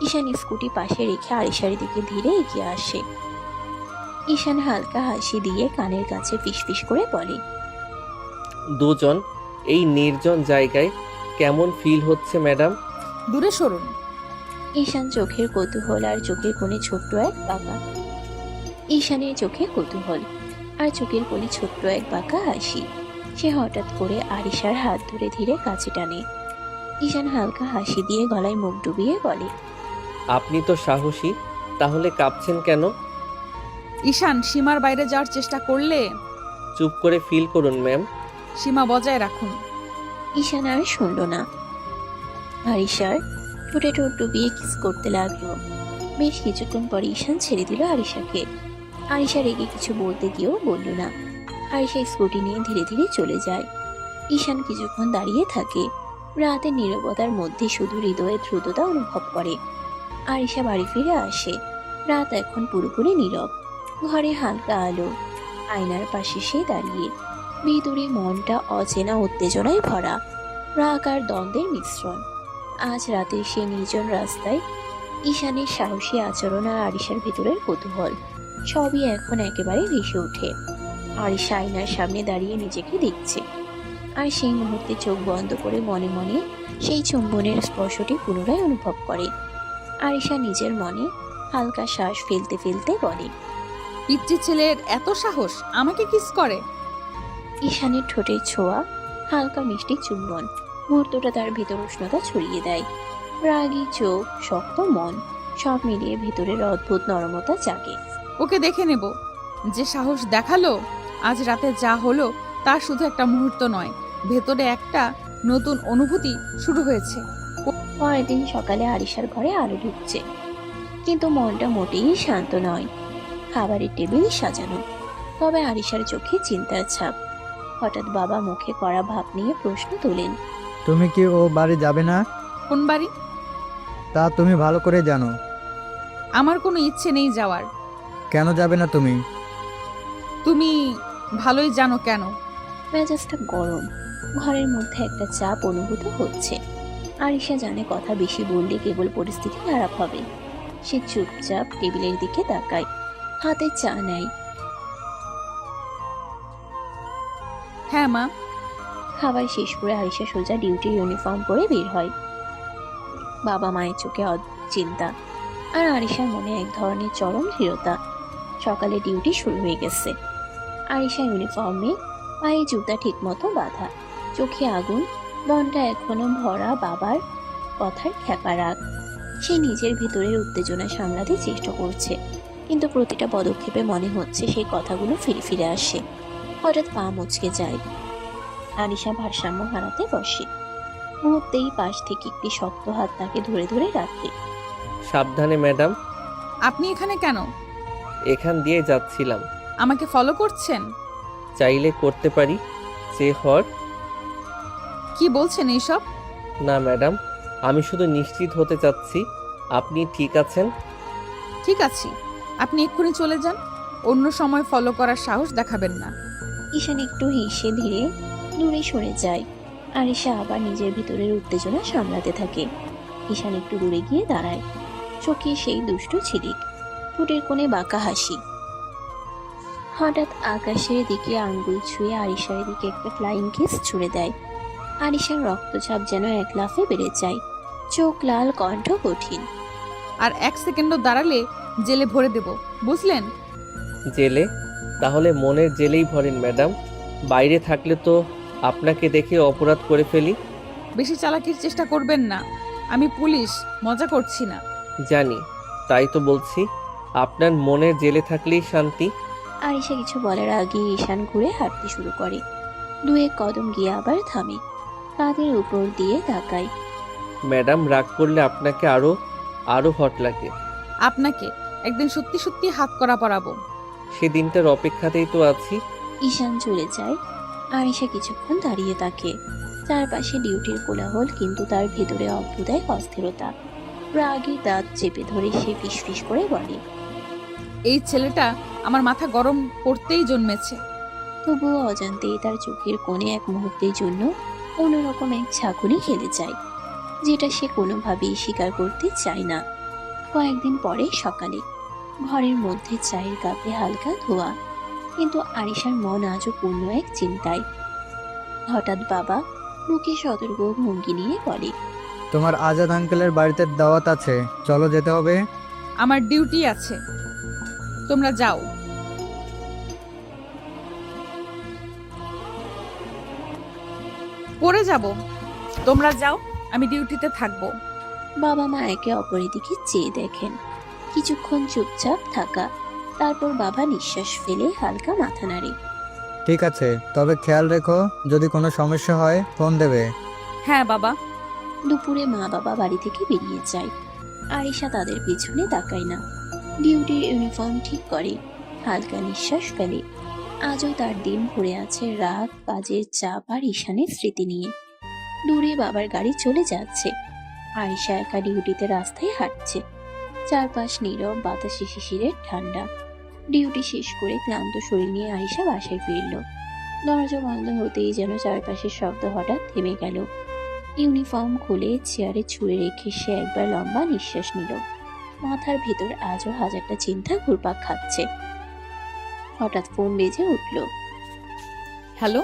ঈশান স্কুটি পাশে রেখে আরিশার দিকে ধীরে এগিয়ে আসে। ঈশান হালকা হাসি দিয়ে কানের কাছে ফিসফিস করে বলে, দুজন এই নির্জন জায়গায় কেমন ফিল হচ্ছে ম্যাডাম? দূরে সরুন। ঈশান চোখের কৌতূহল আর চোখের কোণে ছোট্ট এক বাঁকা ঈশানের চোখে কৌতূহল আর চোখের কোণে ছোট্ট এক বাঁকা হাসি। সে হঠাৎ করে আরিশার হাত ধরে ধীরে কাছে টানে। ঈশান হালকা হাসি দিয়ে গলায় মুখ ডুবিয়ে বলে, আপনি তো সাহসী, তাহলে কাঁপছেন কেন? ঈশান সীমার বাইরে যাওয়ার চেষ্টা করলে চুপ করে ফিল করুন ম্যাম। সীমা বজায় রাখুন। ঈশান আর শুনল না। আরিশার ঠোঁটে ঠোঁট ডুবিয়ে কিস করতে লাগলো। বেশ কিছুক্ষণ পর ঈশান ছেড়ে দিল আরিশাকে। আরিশা রেগে কিছু বলতে গিয়েও বলল না। আরিশা স্কুটি নিয়ে ধীরে ধীরে চলে যায়। ঈশান কিছুক্ষণ দাঁড়িয়ে থাকে। রাতের নীরবতার মধ্যে শুধু হৃদয়ে দ্রুততা অনুভব করে। আরিশা বাড়ি ফিরে আসে। রাত এখন পুরোপুরি নীরব। ঘরে হালকা আলো। আয়নার পাশে সে দাঁড়িয়ে। ভিতরে মনটা অচেনা উত্তেজনায় ভরা। রাগ আর দ্বন্দ্বের মিশ্রণ। আজ রাতে সে নির্জন রাস্তায় ঈশানের সাহসী আচরণ আর আরিশার ভিতরের কৌতূহল সবই এখন একেবারে ভেসে ওঠে। আরিশা আয়নার সামনে দাঁড়িয়ে নিজেকে দেখছে। আর সেই মুহূর্তে চোখ বন্ধ করে মনে মনে সেই চুম্বনের স্পর্শটি পুনরায় অনুভব করে। আরিশা নিজের মনে হালকা শ্বাস ফেলতে ফেলতে বলে, পিচ্চি ছেলের এত সাহস আমাকে কিস করে। ঈশানের ঠোঁটের ছোঁয়া, হালকা মিষ্টি চুম্বন মুহূর্তটা তার ভিতর উষ্ণতা ছড়িয়ে দেয়। রাগী চোখ, শক্ত মন সব মিলিয়ে ভিতরের অদ্ভুত নরমতা জাগে। ওকে দেখে নেব। যে সাহস দেখালো, আজ রাতে যা হলো তার শুধু একটা মুহূর্ত নয়, ভেতরে একটা নতুন অনুভূতি শুরু হয়েছে। পরের দিন সকালে আরিশার ঘরে আলো ঢুকছে, কিন্তু মনটা মোটেই শান্ত নয়। খাবারের টেবিল সাজানো, তবে আরিশার চোখে চিন্তার ছাপ। হঠাৎ বাবা মুখে কড়া ভাব নিয়ে প্রশ্ন তোলেন, তুমি কি ও বাড়ি যাবে না? কোন বাড়ি? তা তুমি ভালো করে জানো। আমার কোনো ইচ্ছে নেই যাওয়ার। কেন যাবে না তুমি? তুমি ভালোই জানো কেন। মেজাজটা গরম। ঘরের মধ্যে একটা চাপ অনুভূত হচ্ছে। আরিশা জানে কথা বেশি বললে কেবল পরিস্থিতি খারাপ হবে। সে চুপচাপ টেবিলের দিকে তাকায়, হাতে চা নেয়। হ্যাঁ মা। খাবার শেষ করে আরিশা সোজা ডিউটির ইউনিফর্ম পরে বের হয়। বাবা মায়ের চোখে অদ্ভুত চিন্তা, আর আরিশার মনে এক ধরনের চরম দৃঢ়তা। সকালে ডিউটি শুরু হয়ে গেছে। আরিশা ইউনিফর্মে, পায়ে জুতা ঠিক মতো বাঁধা, চোখে আগুন, মনটা এখনো ভরা বাবার কথার খ্যাপা রাগ। সে নিজের ভিতরের উত্তেজনা সামলাতে চেষ্টা করছে, কিন্তু প্রতিটা পদক্ষেপে মনে হচ্ছে সেই কথাগুলো ফিরে ফিরে আসে। হঠাৎ পা মুচকে যায়। আরিশা ভারসাম্য হারাতে বসে। মুহূর্তেই পাশ থেকে একটি শক্ত হাত তাকে ধরে ধরে রাখে। সাবধানে ম্যাডাম। আপনি এখানে কেন? এখান দিয়ে যাচ্ছিলাম। আমাকে ফলো করছেন? চাইলে করতে পারি। যে হর। কি বলছেন এইসব? না ম্যাডাম, আমি শুধু নিশ্চিত হতে চাচ্ছি আপনি ঠিক আছেন। ঠিক আছি, আপনি এক্ষুনি চলে যান। অন্য সময় ফলো করার সাহস দেখাবেন না। ঈশান একটু হেসে ধীরে দূরে সরে যায়। আরিশা আবার নিজের ভিতরের উত্তেজনা সামলাতে থাকে। ঈশান একটু দূরে গিয়ে দাঁড়ায়। চোখে সেই দুষ্টু ছিলিক, ঠোঁটের কোণে বাঁকা হাসি। হঠাৎ আকাশের দিকে আঙ্গুল ছুঁয়ে আরিশার দিকে একটা ফ্লাইং কিস ছুড়ে দেয়। আরিশার রক্তচাপ যেন এক লাফে বেড়ে যায়। চোখ লাল, কণ্ঠ কঠিন। আর 1 সেকেন্ডও দাঁড়ালে জেলে ভরে দেব, বুঝলেন? জেলে? তাহলে মনের জেলেই ভরেন ম্যাডাম। বাইরে থাকলে তো আপনাকে দেখে অপরাধ করে ফেলি। বেশি চালাকির চেষ্টা করবেন না। আমি পুলিশ, মজা করছি না। জানি, তাই তো বলছি আপনার মনের জেলে থাকলেই শান্তি। আরিশা কিছু বলার আগে ঈশান ঘুরে হাঁটতে শুরু করে। 2-1 কদম গিয়ে আবার থামে, কাঁধের উপর দিয়ে তাকায়। ম্যাডাম, রাগ করলে আপনাকে আরো হট লাগে। আপনাকে একদিন সত্যি সত্যি হাত করা পরাবো। সেদিনটার অপেক্ষাতেই তো আছি। ঈশান চলে যায়। আরিশা কিছুক্ষণ দাঁড়িয়ে থাকে। চারপাশে ডিউটির কোলাহল, কিন্তু তার ভেতরে অদ্ভুত এক অস্থিরতা। রাগে দাঁত চেপে ধরে সে ফিসফিস করে বলে, এই ছেলেটা আমার মাথা গরম করতেই জন্মেছে। তবুও অজান্তেই তার চোখের কোণে এক মুহূর্তের জন্য অন্যরকম এক ঝাঁকুনি খেলে যায়, যেটা সে কোনোভাবেই স্বীকার করতে চায় না। কয়েকদিন পরে সকালে ঘরের মধ্যে চায়ের কাপে হালকা ধোয়া, কিন্তু আরিশার মন আজও পূর্ণ এক চিন্তায়। হঠাৎ বাবা মুখে সতর্ক ভঙ্গি নিয়ে বলে, তোমার আজাদ আঙ্কেলের বাড়িতে দাওয়াত আছে, চলো যেতে হবে। আমার ডিউটি আছে, তোমরা যাও। পরে যাব, তোমরা যাও, আমি ডিউটিতে থাকবো। বাবা মা একে অপরের দিকে চেয়ে দেখেন। কিছুক্ষণ চুপচাপ থাকা, তারপর বাবা নিঃশ্বাস ফেলে হালকা মাথা নাড়ে। ঠিক আছে, তবে খেয়াল রেখো, যদি কোনো সমস্যা হয় ফোন দেবে। হ্যাঁ বাবা। দুপুরে মা বাবা বাড়ি থেকে বেরিয়ে যায়। আরিশা তাদের পিছনে তাকায় না, ডিউটির ইউনিফর্ম ঠিক করে, হালকা নিঃশ্বাস ফেলে। আজও তার দিন ভরে আছে রাগ, কাজের চাপ আর ঈশানের স্মৃতি নিয়ে। দূরে বাবার গাড়ি চলে যাচ্ছে। আরিশা একা ডিউটিতে রাস্তায় হাঁটছে। চারপাশ নীরব, বাতাসে শিশিরের ঠান্ডা। ডিউটি শেষ করে ক্লান্ত শরীর নিয়ে আরিশা বাসায় ফিরল। দরজা বন্ধ হতেই যেন চারপাশের শব্দ হঠাৎ থেমে গেল। ইউনিফর্ম খুলে চেয়ারে ছুঁড়ে রেখে সে একবার লম্বা নিঃশ্বাস নিল। মাথার ভেতর আজও হাজারটা চিন্তা ঘুরপাক খাচ্ছে। হঠাৎ ফোন বেজে উঠল। হ্যালো,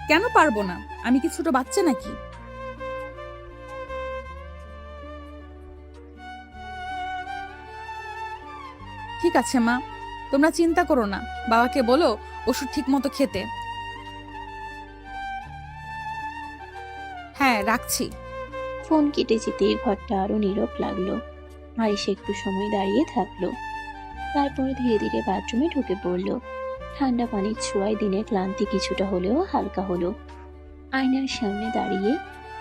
কেন পারবো না? আমি কি ছোট বাচ্চা নাকি? ঠিক আছে মা, তোমরা চিন্তা করো না, বাবাকে বলো ওষুধ ঠিক মতো খেতে। হ্যাঁ, রাখছি। ফোন কেটে যেতেই ঘরটা আরো নীরব লাগলো। আরিশা একটু সময় দাঁড়িয়ে থাকলো, তারপর ধীরে ধীরে বাথরুমে ঢুকে পড়লো। ঠান্ডা পানির ছোঁয়ায় দিনের ক্লান্তি কিছুটা হলেও হালকা হলো। আয়নার সামনে দাঁড়িয়ে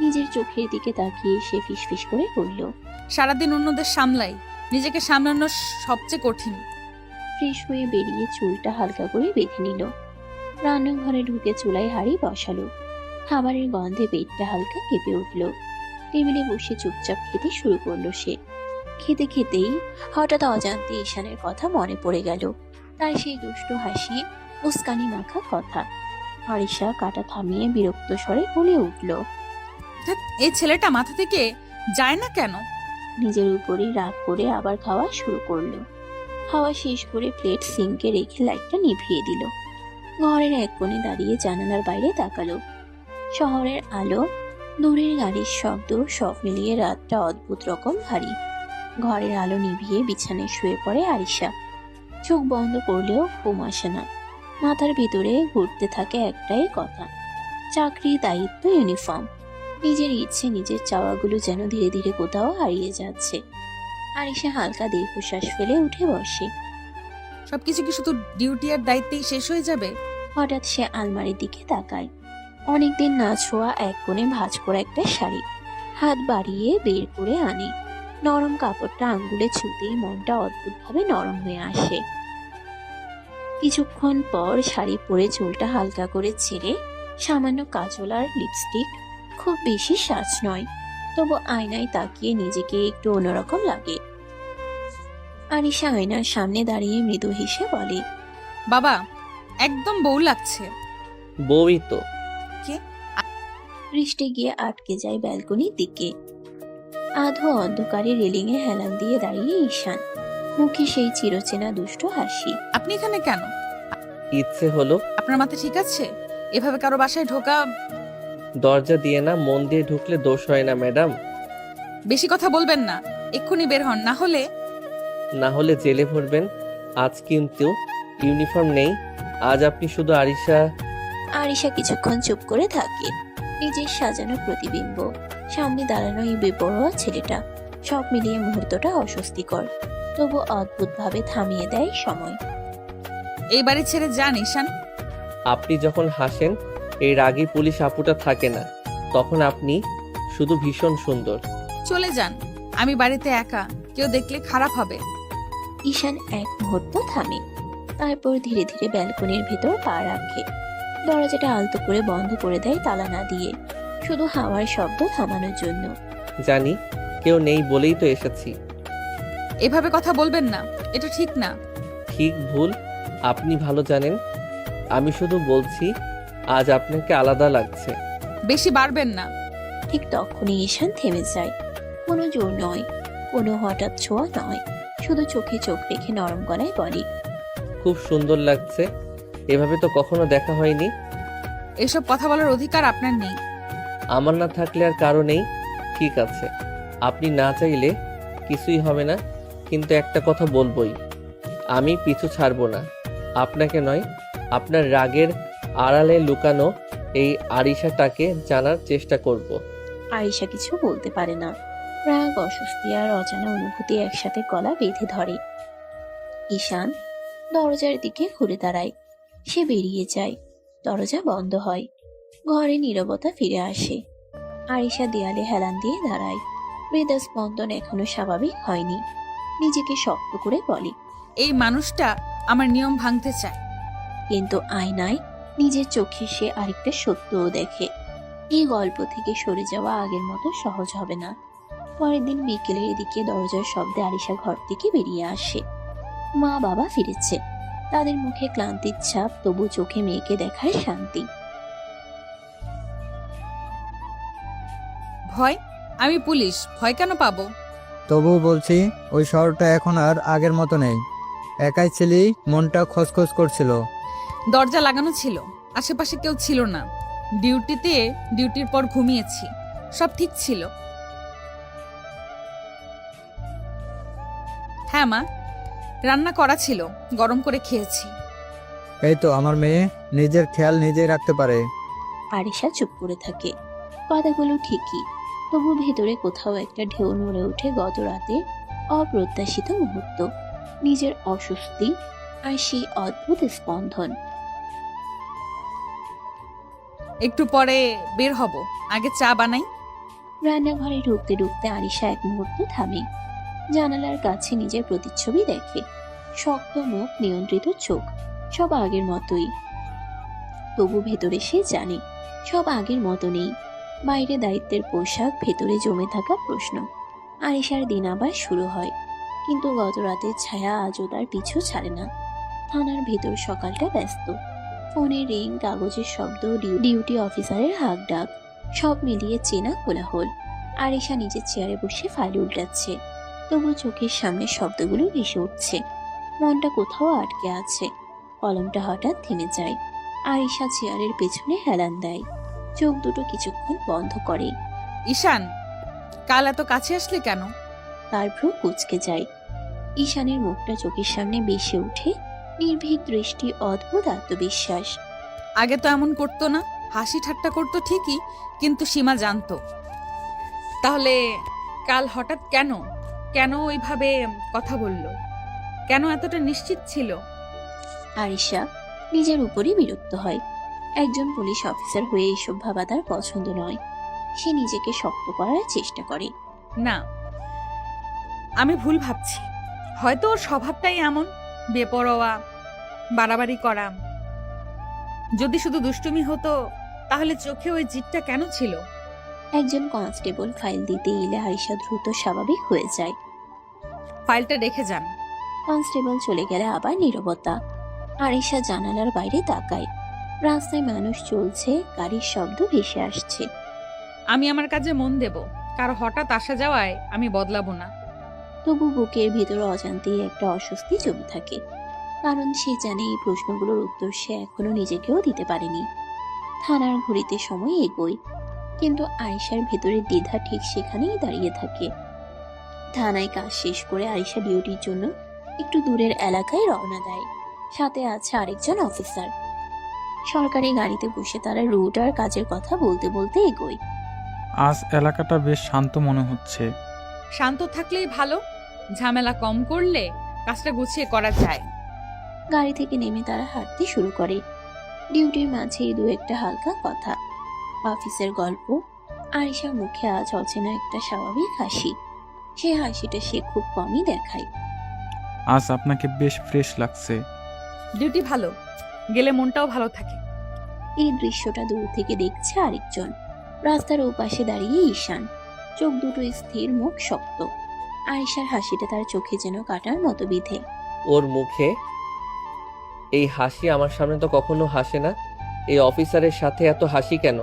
নিজের চোখের দিকে তাকিয়ে সে ফিসফিস করে বলল, সারাদিন অন্যদের সামলাই, নিজেকে সামলানো সবচেয়ে কঠিন। ফ্রেশ হয়ে বেরিয়ে চুলটা হালকা করে বেঁধে নিল। রান্নাঘরে ঢুকে চুলায় হাঁড়ি বসালো। খাবারের গন্ধে পেটটা হালকা কেঁপে উঠল। টেবিলে বসে চুপচাপ খেতে শুরু করলো সে। খেতে খেতেই হঠাৎ অজান্তে ঈশানের কথা মনে পড়ে গেল, তার সেই দুষ্ট হাসি, উস্কানি মাখা কথা। আরিশা কাটা থামিয়ে বিরক্ত স্বরে বলে উঠল, ধ্যাৎ, এই ছেলেটা মাথা থেকে যায় না কেন? নিজের উপরই রাগ করে আবার খাওয়া শুরু করলো। খাওয়া শেষ করে প্লেট সিঙ্কে রেখে লাইটটা নিভিয়ে দিল। ঘরের এক কোণে দাঁড়িয়ে জানালার বাইরে তাকালো। শহরের আলো, দূরের গাড়ির শব্দ, সব মিলিয়ে রাতটা অদ্ভুত রকম ভারী। ঘরের আলো নিভিয়ে বিছানায় শুয়ে পড়ে আরিশা। চোখ বন্ধ করলেও ঘুম আসে না। মাথার ভিতরে ঘুরতে থাকে একটাই কথা, চাকরি, দায়িত্ব, ইউনিফর্ম। নিজের ইচ্ছে, নিজের চাওয়াগুলো যেন ধীরে ধীরে কোথাও হারিয়ে যাচ্ছে। আরিশা হালকা দীর্ঘশ্বাস ফেলে উঠে বসে। সবকিছু কি শুধু ডিউটি আর দায়িত্বেই শেষ হয়ে যাবে? হঠাৎ সে আলমারির দিকে তাকায়। অনেকদিন না ছোঁয়া এক কোণে ভাঁজ করা একটা শাড়ি হাত বাড়িয়ে বের করে আনে। নরম কাপড়টা আঙ্গুলে ছুঁতেই মনটা অদ্ভুতভাবে নরম হয়ে আসে। কিছুক্ষণ পর শাড়ি পরে চুলটা হালকা করে ছেড়ে সামান্য কাজল আর লিপস্টিক, খুব বেশি সাজ নয়, তবু আয়নায় তাকিয়ে নিজেকে একটু অন্যরকম লাগে। আরিশা আয়নার সামনে দাঁড়িয়ে মৃদু হেসে বলে, বাবা, একদম বউ লাগছে। বউই তো। পৃষ্ঠে গিয়ে আটকে যায় ব্যালকনির দিকে। আধো অন্ধকারে রেলিংয়ে হেলান দিয়ে দাঁড়িয়ে ঈশান, মুখে সেই চিরচেনা দুষ্ট হাসি। আপনি এখানে কেন? ইচ্ছে হলো। আপনার মাথা ঠিক আছে? এভাবে কারো বাসায় ঢোকা? দরজা দিয়ে না, মন দিয়ে ঢুকলে দোষ হয় না ম্যাডাম। বেশি কথা বলবেন না, এক্ষুনি বের হন, না হলে জেলে ভরবেন। আজ কিন্তু ইউনিফর্ম নেই, আজ আপনি শুধু আরিশা। আরিশা কিছুক্ষণ চুপ করে থাকে। নিজের সাজানো প্রতিবিম্ব, সামনে দাঁড়ানো এই বেপরোয়া ছেলেটা, সব মিলিয়ে মুহূর্তটা অস্বস্তিকর, তবু অদ্ভুতভাবে থামিয়ে দেয় সময়। এই বাড়ি ছেড়ে যান ঈশান। আপনি যখন হাসেন, এই রাগী পুলিশ আপুটা থাকে না, তখন আপনি শুধু ভীষণ সুন্দর। চলে যান, আমি বাড়িতে একা, কেউ দেখলে খারাপ হবে। ঈশান এক মুহূর্ত থামে, তারপর ধীরে ধীরে ব্যালকনির ভেতর পা রাখে। দরজাটা আলতো করে বন্ধ করে দেয় তালা না দিয়ে, শুধু হাওয়ার শব্দ থামানোর জন্য। জানি কেউ নেই বলেই তো এসেছি। এভাবে কথা বলবেন না, এটা ঠিক না। ঠিক ভুল আপনি ভালো জানেন, আমি শুধু বলছি আজ আপনাকে আলাদা লাগছে। বেশি বাড়বেন না। ঠিক তখনই ঈশান থেমে যায়। কোনো জোর নয়, কোনো হঠাৎ ছোঁয়া নয়, শুধু চোখে চোখ রেখে নরম গলায় বলে, খুব সুন্দর লাগছে, এভাবে তো কখনো দেখা হয়নি। এসব কথা বলার অধিকার আপনার নেই। আমার না থাকলে আর কারো নেই। ঠিক আছে, আপনি না চাইলে কিছুই হবে না, কিন্তু একটা কথা বলবোই, আমি পিছু ছাড়বো না। আপনাকে নয়, আপনার রাগের আড়ালে লুকানো এই আরিশাটাকে জানার চেষ্টা করব। আয়েশা কিছু বলতে পারে না। রাগ, অস্বস্তি আর অজানা অনুভূতি একসাথে গলা বেঁধে ধরে। ঈশান দরজার দিকে ঘুরে দাঁড়ায়। সে বেরিয়ে যায়। দরজা বন্ধ হয়। ঘরে নীরবতা ফিরে আসে। আয়েশা দেয়ালে হেলান দিয়ে দাঁড়ায়। হৃদস্পন্দন এখনো স্বাভাবিক হয়নি। নিজেকে শক্ত করে বলে, এই মানুষটা আমার নিয়ম ভাঙতে চায়। কিন্তু আয়নায় নিজের চোখে সে আরেকটা সত্যও দেখে। এই গল্প থেকে সরে যাওয়া আগের মতো সহজ হবে না। পরের দিন বিকেলের দিকে দরজার শব্দে আরিশা ঘর থেকে বেরিয়ে আসে। মা বাবা ফিরেছে। তাদের মুখে ক্লান্তির ছাপ, তবু চোখে মেয়েকে দেখায় শান্তি। ভয়? আমি পুলিশ, ভয় কেন পাবো? তবুও বলছি, ওই শহরটা এখন আর আগের মতো নেই। একাই ছিলি, মনটা খসখস করছিল। দরজা লাগানো ছিল, আশেপাশে কেউ ছিল না। ডিউটির পর ঘুমিয়েছি, সব ঠিক ছিল। হ্যাঁ মা, রান্না করা ছিল, গরম করে খেয়েছি। এই তো আমার মেয়ে নিজের খেয়াল নিজেই রাখতে পারে। আরিশা চুপ করে থাকে। কথাগুলো ঠিকই, তবু ভেতরে কোথাও একটা ঢেউ নড়ে ওঠে গত রাতে অপ্রত্যাশিত মুহূর্ত, নিজের অস্বস্তি আর সেই অদ্ভুত স্পন্দন। একটু পরে বের হব, আগে চা বানাই। রান্নাঘরে ঢুকতে ঢুকতে আরিশা এক মুহূর্ত থামে। জানালার কাছে নিজের প্রতিচ্ছবি দেখে। শক্ত মুখ, নিয়ন্ত্রিত চোখ, সব আগের মতোই। তবু ভেতরে সে জানে সব আগের মতো নেই। বাইরে দায়িত্বের পোশাক, ভেতরে জমে থাকা প্রশ্ন। আরিশার দিন আবার শুরু হয়, কিন্তু গত রাতের ছায়া আজও তার পিছু ছাড়ে না। থানার ভেতর সকালটা ব্যস্ত। ফোনের রিং, কাগজের শব্দ, ডিউটি অফিসারের হাঁক ডাক, সব মিলিয়ে চেনা কোলাহল। আরিশা নিজের চেয়ারে বসে ফাইল উল্টাচ্ছে, তবু চোখের সামনে শব্দগুলো ভেসে উঠছে। মনটা কোথাও আটকে আছে। কলমটা হঠাৎ থেমে যায়। আরিশা চেয়ারের পেছনে হেলান দেয়, চোখ দুটো কিছুক্ষণ বন্ধ করে। ঈশান, কাল এত কাছে আসলে কেন? তার ভ্রু কুঁচকে যায়। ঈশানের মুখটা চোখের সামনে ভেসে উঠে, নির্ভীক দৃষ্টি, অদ্ভুত আত্মবিশ্বাস। আগে তো এমন করতো না, হাসি ঠাট্টা করতো ঠিকই, কিন্তু সীমা জানতো। তাহলে কাল হঠাৎ কেন কেন ওইভাবে কথা বললো? কেন এতটা নিশ্চিত ছিল? আরিশা নিজের উপরই বিরক্ত হয়। একজন পুলিশ অফিসার হয়ে এসব ভাবা তার পছন্দ নয়। সে নিজেকে শক্ত করার চেষ্টা করে। না, আমি ভুল ভাবছি। হয়তো ওর স্বভাবটাই এমন, বেপরোয়া, বাড়াবাড়ি করা। যদি শুধু দুষ্টুমি হতো, তাহলে চোখে ওই জিদটা কেন ছিল? একজন কনস্টেবল ফাইল দিতে এলে আরিশা দ্রুত স্বাভাবিক হয়ে যায়। ফাইলটা রেখে যান। কনস্টেবল চলে গেলে আবার নীরবতা। আরিশা জানালার বাইরে তাকায়। রাস্তায় মানুষ চলছে, গাড়ির শব্দ ভেসে আসছে। আমি আমার কাজে মন দেব, কারো হঠাৎ আসা যাওয়ায় আমি বদলাবো না। তবু বুকের ভিতরে অজান্তেই একটা অস্বস্তি জমে থাকে, কারণ সে জানে এই প্রশ্নগুলোর উত্তর সে এখনো নিজেকেও দিতে পারেনি। থানার ঘড়িতে সময় এগোয়, কিন্তু আরিশার ভেতরে দ্বিধা ঠিক সেখানেই দাঁড়িয়ে থাকে। থানায় কাজ শেষ করে আরিশা ডিউটির জন্য একটু দূরের এলাকায় রওনা দেয়। সাথে আছে আরেকজন অফিসার। সরকারি গাড়িতে বসে তারা রুট আর কাজের কথা বলতে বলতে এগোয়। আজ এলাকাটা বেশ শান্ত মনে হচ্ছে। শান্ত থাকলেই ভালো, ঝামেলা কম করলে কাজটা গুছিয়ে করা যায়। গাড়ি থেকে নেমে তারা হাঁটতে শুরু করে। ডিউটির মাঝেই দু একটা হালকা কথা, অফিসের গল্প। আরিশার মুখে আজ অচেনা একটা স্বাভাবিক হাসি। সে হাসিটা সে খুব কমই দেখায়। আজ আপনাকে বেশ ফ্রেশ লাগছে। ডিউটি ভালো, গেলে মনটাও ভালো থাকে। এই দৃশ্যটা দূর থেকে দেখছে আরেকজন। রাস্তার ওপাশে দাঁড়িয়ে ঈশান, চোখ দুটো স্থির, মুখ শক্ত। আরিশার হাসিটা তার চোখে যেন কাটার মতো বিধে। ওর মুখে এই হাসি আমার সামনে তো কখনো হাসে না। এই অফিসারের সাথে এত হাসি কেন?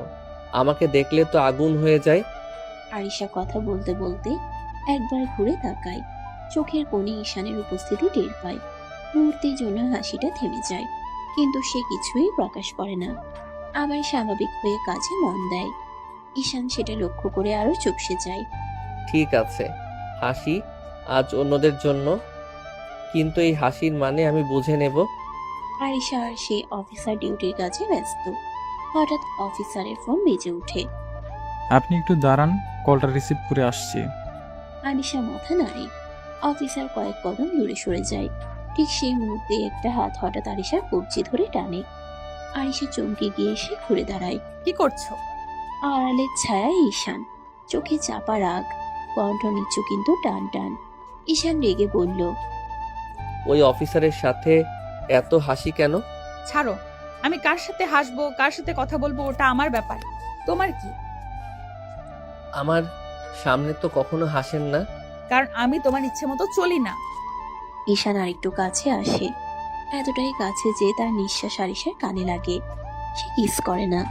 আমাকে দেখলে তো আগুন হয়ে যায়। আরিশা কথা বলতে বলতে একবার ঘুরে তাকায়। চোখের কোণে ঈশানের উপস্থিতি টের পায়। মুহূর্তের জন্য হাসিটা থেমে যায়, কিন্তু সে কিছুই প্রকাশ করে না। আবার স্বাভাবিক হয়ে কাজে মন দেয়। ঈশান সেটা লক্ষ্য করে আরো চুপসে যায়। ঠিক আছে, হাসি আজ অন্যদের জন্য, কিন্তু এই হাসির মানে আমি বুঝে নেব। আরিশা আর সে অফিসার ডিউটির কাজে ব্যস্ত। হঠাৎ অফিসারের ফোন বেজে ওঠে। আপনি একটু দাঁড়ান, কলটা রিসিভ করে আসছি। আরিশা মাথা নাড়ে। অফিসার কয়েক কদম দূরে সরে যায়। ঠিক সেই মুহূর্তে একটা হাত হঠাৎ আরিশার কবজি ধরে টানে। আরিশা চমকে গিয়ে এসে ঘুরে দাঁড়ায়। কি করছো? আড়ালের ছায়ায় ঈশান, চোখে চাপা রাগ, কণ্ঠ নিচু কিন্তু টান টান। ঈশান রেগে বলল, ওই অফিসারের সাথে এত হাসি কেন? ছাড়ো, আমি কার সাথে হাসবো, কার সাথে কথা বলবো ওটা আমার ব্যাপার, তোমার কি? আমার সামনে তো কখনো হাসেন না। কারণ আমি তোমার ইচ্ছে মতো চলি না। ঈশান আরেকটু কাছে আসে। এতটাই কাছে যে তার নিঃশ্বাস আরিশার কানে লাগে। সে কিস করে না,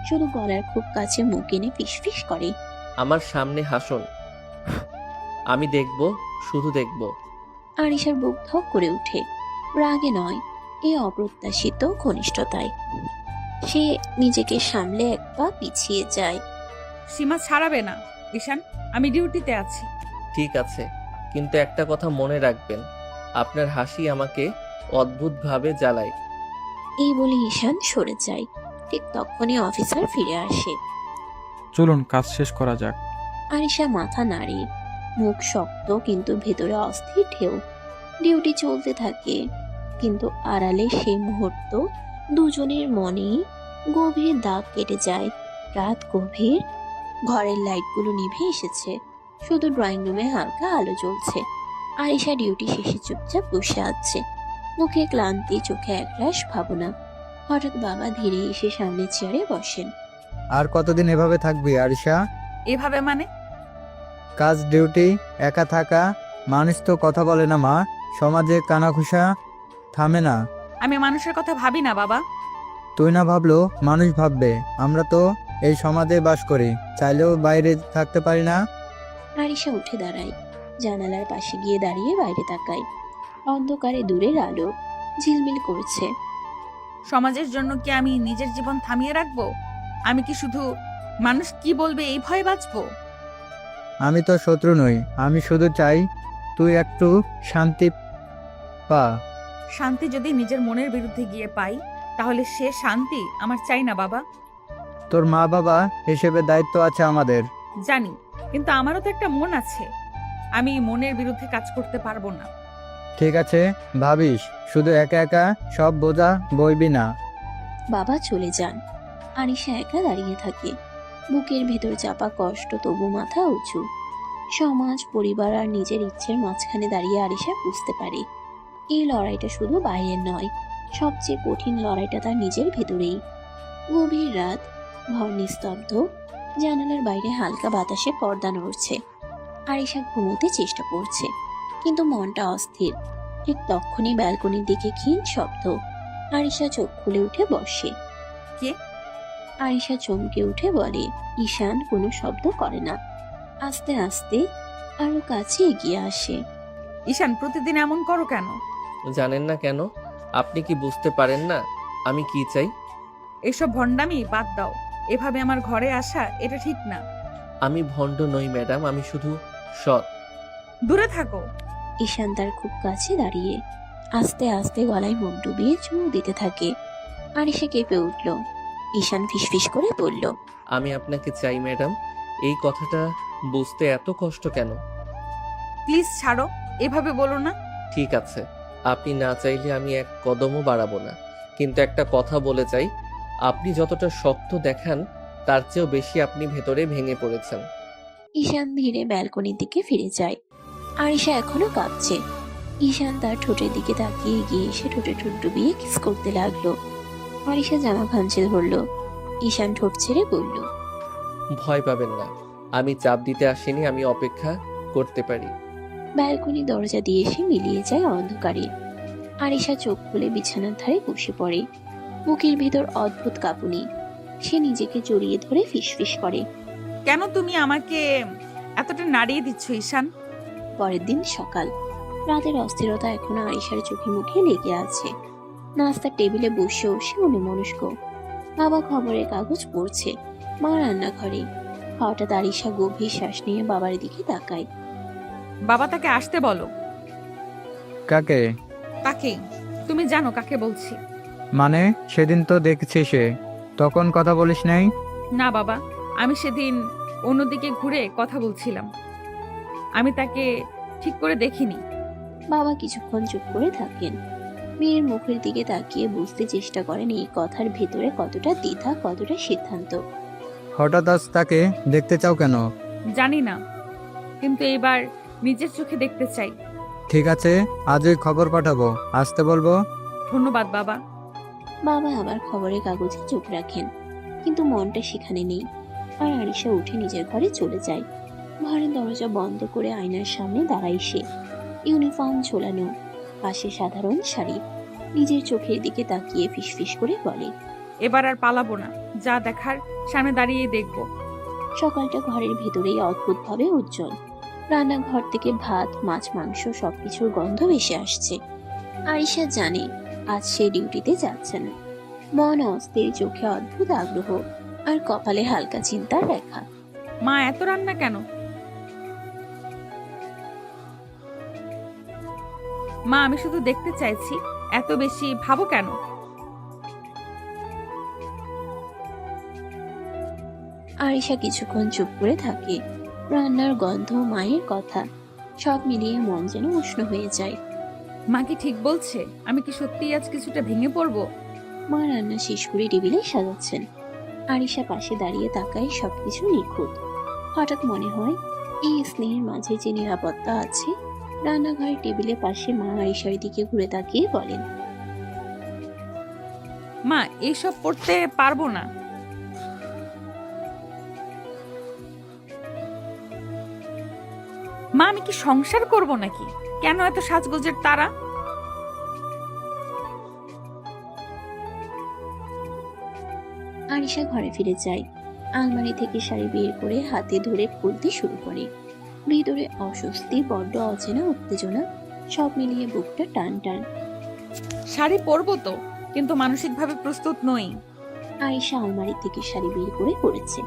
শুধু গলার খুব কাছে মুখ এনে ফিসফিস করে। আমার সামনে হাসুন, আমি দেখব, শুধু দেখব। আরিশার বুক ধক করে ওঠে। রাগে নয়, এই অপ্রত্যাশিত ঘনিষ্ঠতায়। সে নিজেকে সামলে এক পা পিছিয়ে যায়। সীমা ছাড়াবে না ঈশান, আমি ডিউটিতে আছি। ঠিক আছে, কিন্তু একটা কথা মনে রাখবেন, আপনার হাসি আমাকে অদ্ভুতভাবে জ্বালায়। এই বলে ঈশান সরে যায়। ঠিক তখনই অফিসার ফিরে আসে। চলুন কাজ শেষ করা যাক। আরিশা মাথা নাড়ে, মুখ শক্ত কিন্তু ভেতরে অস্থির ঢেউ। ডিউটি চলতে থাকে, কিন্তু আড়ালে সেই মুহূর্ত দুজনের মনেই গভীর দাগ কেটে যায়। রাত গভীর, ঘরের লাইটগুলো নিভে এসেছে, শুধু ড্রয়িং রুমে হালকা আলো জ্বলছে। আরিশা ডিউটি শেষে চুপচাপ বসে আছে, মুখে ক্লান্তি, চোখে একরাশ ভাবনা। হঠাৎ বাবা ধীরে এসে সামনের চেয়ারে বসেন। আর কতদিন এভাবে থাকবি আরিশা? এভাবে মানে? কাজ ডিউটি একা থাকা, মানুষ তো কথা বলে না মা, সমাজে কানাঘুষা থামে না। আমি মানুষের কথা ভাবি না বাবা। তুই না ভাবলো মানুষ ভাববে। আমরা তো এই সমাজে বাস করি, চাইলেও বাইরে থাকতে পারি না। আরিশা উঠে দাঁড়ায়, জানালার পাশে গিয়ে দাঁড়িয়ে বাইরে তাকায়। অন্ধকারে দূরের আলো ঝিলমিল করছে। সমাজের জন্য কি আমি নিজের জীবন থামিয়ে রাখবো? আমি কি শুধু মানুষ কি বলবে এই ভয়ে বাঁচবো? আমি তো শত্রু নই, আমি শুধু চাই তুই একটু শান্তি পা। শান্তি যদি নিজের মনের বিরুদ্ধে গিয়ে পাই, তাহলে সে শান্তি আমার চাই না বাবা। তোর মা বাবা হিসেবে দায়িত্ব আছে আমাদের। জানি, কিন্তু আমারও তো একটা মন আছে। আমি মনের বিরুদ্ধে কাজ করতে পারবো না। ঠিক আছে, ভাবিস শুধু একা একা সব বোঝা বইবি না। বাবা চলে যান। আরিশা একা দাঁড়িয়ে থাকে, বুকের ভেতর চাপা কষ্ট, তবু মাথা উঁচু। সমাজ, পরিবার আর নিজের ইচ্ছের মাঝখানে দাঁড়িয়ে আরিশা বুঝতে পারে এই লড়াইটা শুধু বাইরের নয়, সবচেয়ে কঠিন লড়াইটা তার নিজের ভেতরেই। গভীর রাত, ঘর নিস্তব্ধ, জানালার বাইরে হালকা বাতাসে পর্দা নড়ছে। আরিশা ঘুমোতে চেষ্টা করছে, কিন্তু মনটা অস্থির। ঠিক তখনই ব্যালকনির দিকে ক্ষীণ শব্দ। আরিশা চোখ খুলে উঠে বসে। কে? আরিশা চমকে উঠে বলে। ঈশান কোনো শব্দ করে না, আস্তে আস্তে আরো কাছে এগিয়ে আসে। ঈশান, প্রতিদিন এমন করো কেন? জানেন না কেন? আপনি কি বুঝতে পারেন না আমি কি চাই? এসব ভণ্ডামি বাদ দাও। এভাবে আমার ঘরে আসা এটা ঠিক না। আমি ভণ্ড নই ম্যাডাম, আমি শুধু সৎ। দূরে থাকো। ঈশান তার খুব কাছে দাঁড়িয়ে আস্তে আস্তে গলায় মুখ ডুবিয়ে চুমু দিতে থাকে। আরিশা কেঁপে উঠল। ঈশান ফিসফিস করে বলল, আমি আপনাকে চাই ম্যাডাম। এই কথাটা বুঝতে এত কষ্ট কেন? প্লিজ ছাড়ো, এভাবে বলো না। ঠিক আছে, আপনি না চাইলে আমি এক কদমও বাড়াবো না, কিন্তু একটা কথা বলে চাই, আপনি যতটা শক্ত দেখান তার চেয়েও বেশি আপনি ভেতরে ভেঙে পড়েছেন। ঈশান ধীরে ব্যালকনির দিকে ফিরে যায়। আরিশা এখনো কাঁপছে। ঈশান তার ঠোঁটের দিকে তাকিয়ে গিয়ে এসে ঠোঁটে ঠোঁট ডুবিয়ে কিস করতে লাগলো। আরিশা জামা খামচে ধরলো। ঈশান ঠোঁট ছেড়ে বলল, ভয় পাবেন না, আমি চাপ দিতে আসিনি, আমি অপেক্ষা করতে পারি। ব্যালকনি দরজা দিয়ে এসে মিলিয়ে যায় অন্ধকারে। আরিশা চোখ খুলে বিছানার ধারে বসে পড়ে। বুকের ভেতর অদ্ভুত কাঁপুনি। সে নিজেকে জড়িয়ে ধরে ফিসফিস করে। কেন তুমি আমাকে এতটা নাড়িয়ে দিচ্ছ ঈশান? পরের দিন সকাল। রাতের অস্থিরতা এখনো আয়েশার চোখে মুখে লেগে আছে। নাস্তার টেবিলে বসেও সে অন্যমনস্ক। বাবা খবরের কাগজ পড়ছে, মা রান্নাঘরে। হঠাৎ আরিশা গভীর শ্বাস নিয়ে বাবার দিকে তাকায়। বাবা, তাকে আসতে বলো। কাকে? তাকেই। তুমি জানো কাকে বলছি। মানে সেদিন তো দেখছি সে, তখন কথা বলিস নাই? না বাবা, আমি সেদিন অন্যদিকে ঘুরে কথা বলছিলাম। আমি তাকে ঠিক করে দেখিনি। বাবা কিছুক্ষণ চুপ করে থাকেন। মেয়ের মুখের দিকে তাকিয়ে বুঝতে চেষ্টা করেন এই কথার ভেতরে কতটা দ্বিধা, কতটা সিদ্ধান্ত। হঠাৎ আজ তাকে দেখতে চাও কেন? জানি না, কিন্তু এবার নিজের চোখে দেখতে চাই। ঠিক আছে, আজই খবর পাঠাবো, আসতে বলবো। ধন্যবাদ বাবা। বাবা আবার খবরের কাগজে চোখ রাখেন, কিন্তু মনটা সেখানে নেই। আর আরিশা উঠে নিজের ঘরে চলে যায়। ঘরের দরজা বন্ধ করে আয়নার সামনে দাঁড়ায় সে। ইউনিফর্ম ঝোলানো, পাশে সাধারণ শাড়ি। নিজের চোখের দিকে তাকিয়ে ফিসফিস করে বলে, এবার আর পালাবো না, যা দেখার সামনে দাঁড়িয়ে দেখবো। সকালটা ঘরের ভেতরেই অদ্ভুতভাবে উজ্জ্বল। রান্নাঘর থেকে ভাত, মাছ, মাংস সবকিছুর গন্ধ ভেসে আসছে। আরিশা জানে আজ সে ডিউটিতে যাচ্ছে না। মন অস্থির, চোখে অদ্ভুত আগ্রহ, আর কপালে হালকা চিন্তার রেখা। মা, এত রান্না কেন? মা, আমি শুধু দেখতে চাইছি, এত বেশি ভাবো কেন? আরিশা কিছুক্ষণ চুপ করে থাকে। রান্নার গন্ধ, মায়ের কথা, সব মিলিয়ে মন যেন উষ্ণ হয়ে যায়। মা কি ঠিক বলছে? আমি কি সত্যিই আজ কিছুটা ভেঙে পড়বো? মা রান্না শেষ করে টেবিলে সাজাচ্ছেন। আরিশা পাশে দাঁড়িয়ে তাকায়, সবকিছু নিখুঁত। হঠাৎ মনে হয় এই স্নেহের মাঝে যে নিরাপত্তা আছে। রান্নাঘরের টেবিলে পাশে মা আরিশার দিকে ঘুরে তাকিয়ে বলেন, মা, এইসব পড়তে পারবো না। মা, আমি কি সংসার করব নাকি? কেন এত সাজগোজের তারা? আরিশা ঘরে ফিরে যায়। আলমারি থেকে শাড়ি বের করে হাতে ধরে খুলতে শুরু করে। ভিতরে অস্বস্তি, বড্ড অচেনা উত্তেজনা, সব মিলিয়ে বুকটা টান টান। শাড়ি পরবো তো, কিন্তু মানসিকভাবে প্রস্তুত নই। আয়েশা আলমারি থেকে শাড়ি বের করে পড়েছে।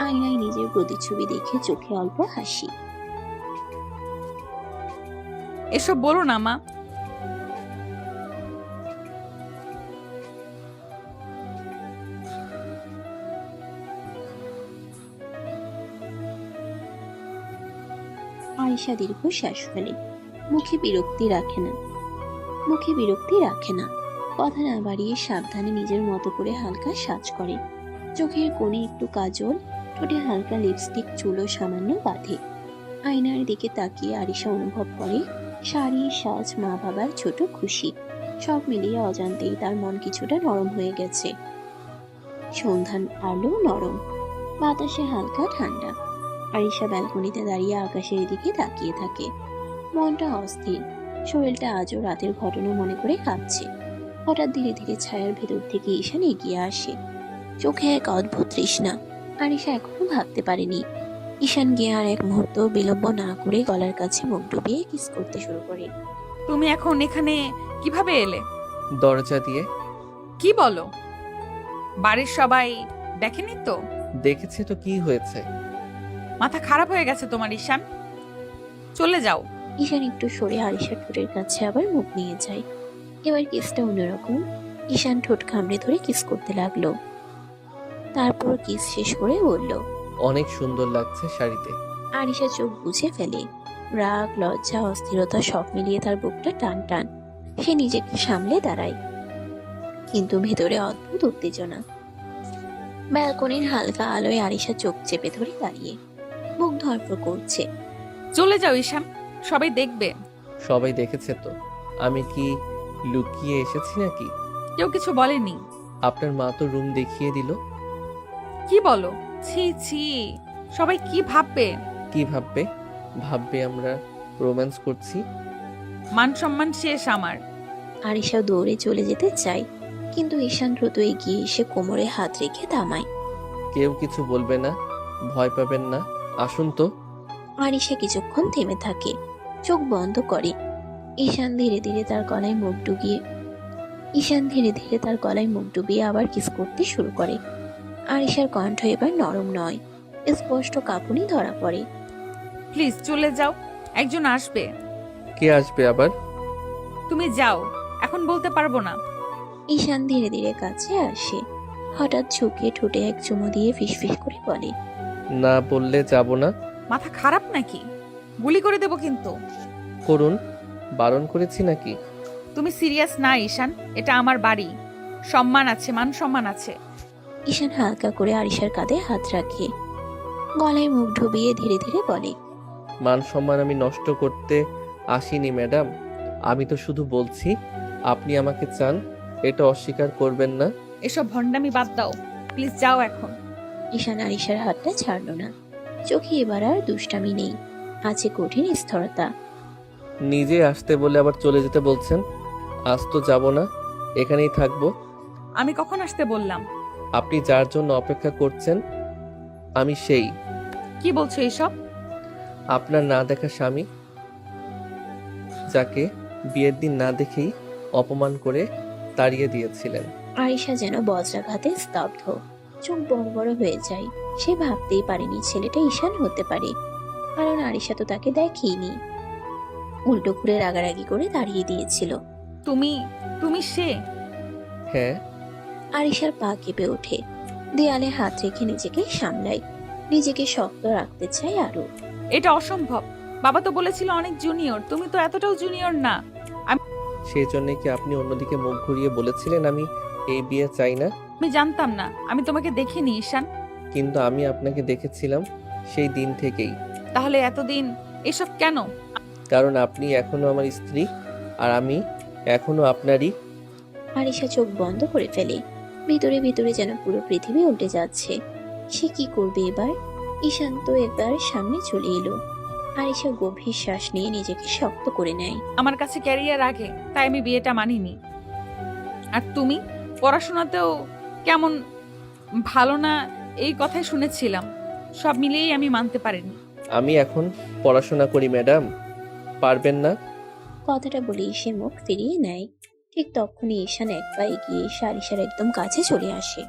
আয়নায় নিজের প্রতিচ্ছবি দেখে চোখে অল্প হাসি। এসব বলো না মা। আয়েশা দীর্ঘ শ্বাস ফেলে। মুখে বিরক্তি রাখে না। কথা না বাড়িয়ে সাবধানে নিজের মতো করে হালকা সাজ করে। চোখের কোণে একটু কাজল, ঠোঁটে হালকা লিপস্টিক, চুলও সামান্য বাঁধে। আয়নার দিকে তাকিয়ে আরিশা অনুভব করে শাড়ি, সাজ, মা বাবার ছোট খুশি, সব মিলিয়ে অজান্তেই তার মন কিছুটা নরম হয়ে গেছে। সন্ধ্যার আলো নরম, বাতাসে হালকা ঠান্ডা। আরিশা ব্যালকনিতে দাঁড়িয়ে আকাশের দিকে তাকিয়ে থাকে। মনটা অস্থির, শরীরটা আজও রাতের ঘটনা মনে করে কাঁপছে। হঠাৎ ধীরে ধীরে ছায়ার ভেতর থেকে ঈশান এগিয়ে আসে। চোখে এক অদ্ভুত তৃষ্ণা। আরিশা এখনো ভাবতে পারেনি। ঈশান গিয়ে আর এক মুহূর্ত বিলম্ব না করে গলার কাছে মুখ ডুবিয়ে কিস করতে শুরু করে। তুমি এখন এখানে কিভাবে এলে? দরজা দিয়ে। কি বলো? বাড়ির সবাই দেখেনি তো? দেখেছে তো, কি হয়েছে? মাথা খারাপ হয়ে গেছে তোমার ঈশান, চলে যাও। ঈশান একটু সরে আরিশার ঠোঁটের কাছে আবার মুখ নিয়ে যায়। এবার কিসটা অন্যরকম। ঈশান ঠোঁট কামড়ে ধরে কিস করতে লাগলো। তারপর কিস শেষ করে বলল, অনেক সুন্দর লাগছে শাড়িতে। আরিশা চোখ বুঝে ফেলে। রাগ, লজ্জা, অস্থিরতা সব মিলিয়ে তার বুকটা টান টান। সে নিজেকে সামলে দাঁড়ায়, কিন্তু ভেতরে অদ্ভুত উত্তেজনা। ব্যালকনির হালকা আলোয় আরিশা চোখ চেপে ধরে দাঁড়িয়ে, মুখ ধরফর করছে। চলে যাও ঈশান, সবাই দেখবে। সবাই দেখেছে তো, আমি কি লুকিয়ে এসেছি নাকি? কেউ কিছু বলেনি। আপনার মা তো রুম দেখিয়ে দিল। কি বলো? ছি ছি, সবাই কি ভাববে? কি ভাববে? ভাববে আমরা রোম্যান্স করছি। মান সম্মান শেষ আমার। আরিশা দৌড়ে চলে যেতে চায়, কিন্তু ঈশান দ্রুত এগিয়ে এসে কোমরে হাত রেখে থামায়। কেউ কিছু বলবে না, ভয় পাবেন না, আসুন তো। আরিশা কিছুক্ষণ থেমে থাকে, চোখ বন্ধ করে। ঈশান ধীরে ধীরে তার গলায় মুখ ডুবিয়ে আবার কিস করতে শুরু করে। আরিশার কণ্ঠ এবার নরম নয়, স্পষ্ট কাঁপুনি ধরা পড়ে। প্লিজ চলে যাও, একজন আসবে। কে আসবে আবার? তুমি যাও, এখন বলতে পারবো না। ঈশান ধীরে ধীরে কাছে আসে, হঠাৎ ঝুঁকে ঠোঁটে এক চুমু দিয়ে ফিসফিস করে বলে, না বললে যাব না। মাথা খারাপ নাকি? গুলি করে দেবো কিন্তু। করুন, বারণ করেছি নাকি? তুমি সিরিয়াস না ঈশান? এটা আমার বাড়ি, সম্মান আছে, মান সম্মান আছে। ঈশান হালকা করে আরিশার কাঁধে হাত রাখে, গলায় মুখ ডুবিয়ে ধীরে ধীরে বলে, মান সম্মান আমি নষ্ট করতে আসিনি ম্যাডাম। আমি তো শুধু বলছি আপনি আমাকে চান, এটা অস্বীকার করবেন না। এসব ভণ্ডামি বাদ দাও, প্লিজ যাও এখন। ঈশান আরিশার হাতটা ছাড়ল না, চোখে এবার আর দুষ্টামি নেই, আছে কঠিন স্থিরতা। নিজে আসতে বলে আবার চলে যেতে বলছেন। আজ তো যাব না, এখানেই থাকবো। আমি কখন আসতে বললাম? আপনি যার জন্য অপেক্ষা করছেন আমি সেই। কি বলছো এসব? আপনার না দেখা স্বামী, যাকে বিয়ের দিন না দেখেই অপমান করে তাড়িয়ে দিয়েছিলেন। আরিশা যেন বজ্রাঘাতে স্তব্ধ, চোখ বড় বড় হয়ে যায়। সে ভাবতেই পারেনি ছেলেটা ঈশান হতে পারে, কারণ আরিশা তো তাকে দেখেইনি। উল্টো ঘুরে রাগারাগি করে দাঁড়িয়ে দিয়েছিল। তুমি তুমি সে? হ্যাঁ। আরিশার পা কেঁপে ওঠে, দেয়ালে হাত রেখে নিজেকে সামলায়, নিজেকে শক্ত রাখতে চায় আরো। এটা অসম্ভব। বাবা তো বলেছিল অনেক জুনিয়র, তুমি তো এতটাও জুনিয়র না। সেই জন্য কি আপনি অন্যদিকে মুখ ঘুরিয়ে বলেছিলেন আমি এই বিয়ে চাই না? আমি জানতাম না, আমি তোমাকে দেখিনি ঈশান। কিন্তু আমি আপনাকে দেখেছিলাম সেই দিন থেকেই। তাহলে এতদিন এসব কেন? কারণ আপনি এখনো আমার স্ত্রী, আর আমি এখনো আপনারই। আরিশা চোখ বন্ধ করে ফেলে, ভিতরে ভিতরে যেন পুরো পৃথিবী উল্টে যাচ্ছে। সে কি করবে এবার? ঈশান তো এবার সামনে চলে এলো। আরিশা গভীর শ্বাস নিয়ে নিজেকে শক্ত করে নেয়। আমার কাছে ক্যারিয়ার আগে, তাই আমি বিয়েটা মানিনি। আর তুমি পড়াশোনাতেও কেমন ভালো না এই কথাই শুনেছিলাম। সব মিলিয়েই আমি মানতে পারিনি। আমি এখন পড়াশোনা করি ম্যাডাম, পারবেন না? কথাটা বলেই সে মুখ ফিরিয়ে নেয়। ঠিক তখনই ঈশান এক পা এগিয়ে এসে আরিশার একদম কাছে চলে আসে।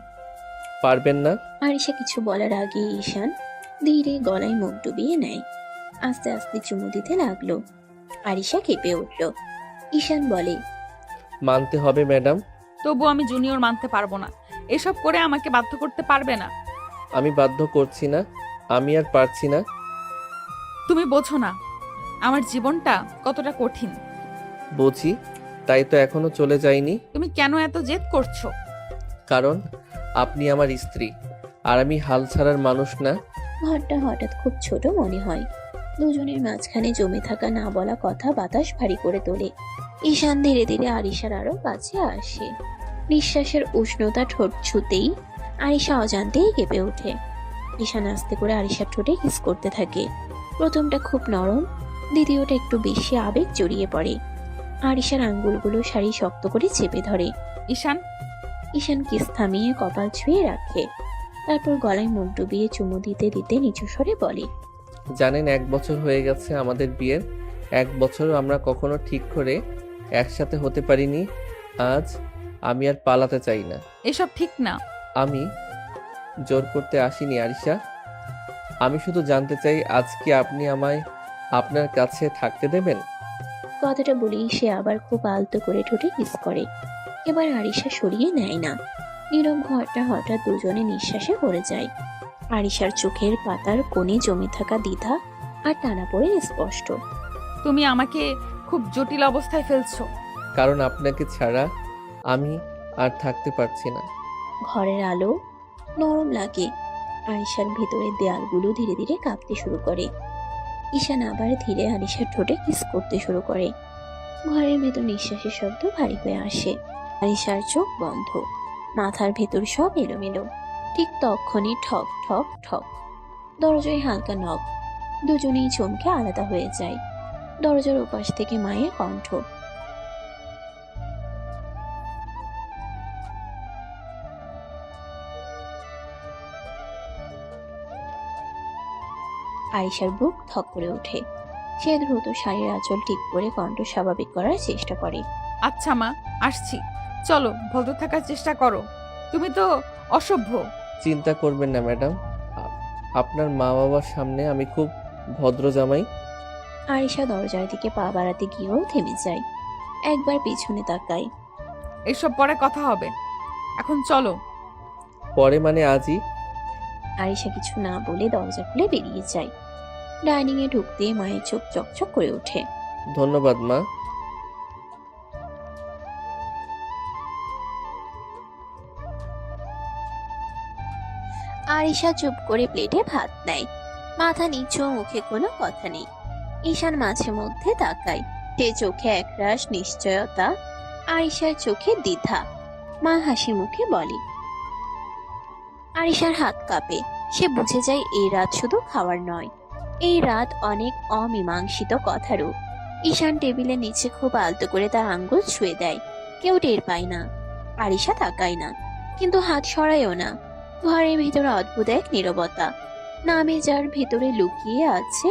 পারবেন না? আরিশা কিছু বলার আগে ঈশান ধীরে গলায় মুখ ডুবিয়ে নেয়, আস্তে আস্তে চুমু দিতে লাগলো। আরিশা কেঁপে উঠল। ঈশান বলে, মানতে হবে ম্যাডাম। তবু আমি জুনিয়র মানতে পারবো না। এসব করে আমাকে বাধ্য করতে পারবে না। আমি বাধ্য করছি না, আমি আর পারছি না। তুমি বোঝো না আমার জীবনটা কতটা কঠিন। বুঝি, তাই তো এখনো চলে যাইনি। তুমি কেন এত জেদ করছো? কারণ আপনি আমার স্ত্রী, আর আমি হাল ছাড়ার মানুষ না। ঘরটা হঠাৎ খুব ছোট মনে হয়। দুজনের মাঝখানে জমে থাকা না বলা কথা বাতাস ভারী করে তোলে। ঈশান ধীরে ধীরে আরিশার আরো কাছে আসে। নিঃশ্বাসের উষ্ণতা ঠোঁট ছুতেই আরিশা অজান্তেই কেঁপে ওঠে। ঈশান আস্তে করে আরিশার ঠোঁটে কিস করতে থাকে। প্রথমটা খুব নরম, দ্বিতীয়টা একটু বেশি আবেগ জড়িয়ে পড়ে। আরিশার আঙ্গুলগুলো শাড়ি শক্ত করে চেপে ধরে। ঈশান, ঈশান কিস থামিয়ে কপাল ছুঁয়ে রাখে, তারপর গলায় মুখ ডুবিয়ে চুমু দিতে দিতে নিচু স্বরে বলে, জানেন 1 বছর হয়ে গেছে আমাদের বিয়ের। 1 বছরও আমরা কখনো ঠিক করে একসাথে হতে পারিনি। আজ আমি আর পালাতে চাই না। এসব ঠিক না। আমি জোর করতে আসিনি আরিশা, আমি শুধু জানতে চাই আজ কি আপনি আমায় আপনার কাছে থাকতে দেবেন? কথাটা বলেই সে আবার খুব আলতো করে ঠোঁটে কিস করে। এবার আরিশা সরিয়ে নেয় না। নীরব ঘরটা হঠাৎ দুজনে নিঃশ্বাসে ভরে যায়। আরিশার চোখের পাতার কোণে জমে থাকা দ্বিধা আর টানা পড়ে স্পষ্ট। তুমি আমাকে খুব জটিল অবস্থায় ফেলছো। কারণ আপনাকে ছাড়া আমি আর থাকতে পারছি না। ঘরের আলো নরম লাগে। আরিশার ভেতরের দেয়ালগুলো ধীরে ধীরে কাঁপতে শুরু করে। ঈশান আবার ধীরে আরিশার ঠোঁটে কিস করতে শুরু করে। ঘরের ভেতর নিঃশ্বাসের শব্দ ভারী হয়ে আসে। আরিশার চোখ বন্ধ, মাথার ভেতর সব এলোমেলো। ঠিক তখনই ঠক ঠক ঠক, দরজায় হালকা নখ। দুজনেই চমকে আলাদা হয়ে যায়। দরজার ওপাশ থেকে মায়ের কণ্ঠ, আরিশার বুক ধক করে ওঠে। সে দ্রুত শাড়ির আঁচল ঠিক করে কণ্ঠ স্বাভাবিক করার চেষ্টা করে। আচ্ছা মা, আসছি। চলো, ভদ্র থাকার চেষ্টা করো। তুমি তো অসভ্য। চিন্তা করবেন না ম্যাডাম, আপনার মা বাবার সামনে আমি খুব ভদ্র জামাই। আরিশা দরজার দিকে পা বাড়াতে গিয়েও থেমে যায়। একবার পিছনে তাকায়। এসব পরে কথা হবে, এখন চলো। পরে মানে আজই? আরিশা কিছু না বলে দরজা খুলে বেরিয়ে যায়। ডাইনিং এ ঢুকতে মায়ের চোখ চকচক করে ওঠে। ধন্যবাদ মা। আরিশা চুপ করে প্লেটে ভাত নেয়। মাথা নিচু, মুখে কোনো কথা নেই। ঈশান মাঝে মধ্যে তাকায়। সে চোখে একরাশ নিশ্চয়তা, আরিশার চোখে দ্বিধা। মা হাসি মুখে বলে। আরিশার হাত কাঁপে। সে বুঝে যায় এই রাত শুধু খাওয়ার নয়, এই রাত অনেক অমীমাংসিত কথারও। ঈশান টেবিলের নিচে খুব আলতো করে তার আঙ্গুল ছুঁয়ে দেয়। কেউ টের পায় না। আরিশা তাকায় না, কিন্তু হাত সরায়ও না। ঘরের ভিতরে অদ্ভুত এক নীরবতা। নামে যার ভিতরে লুকিয়ে আছে,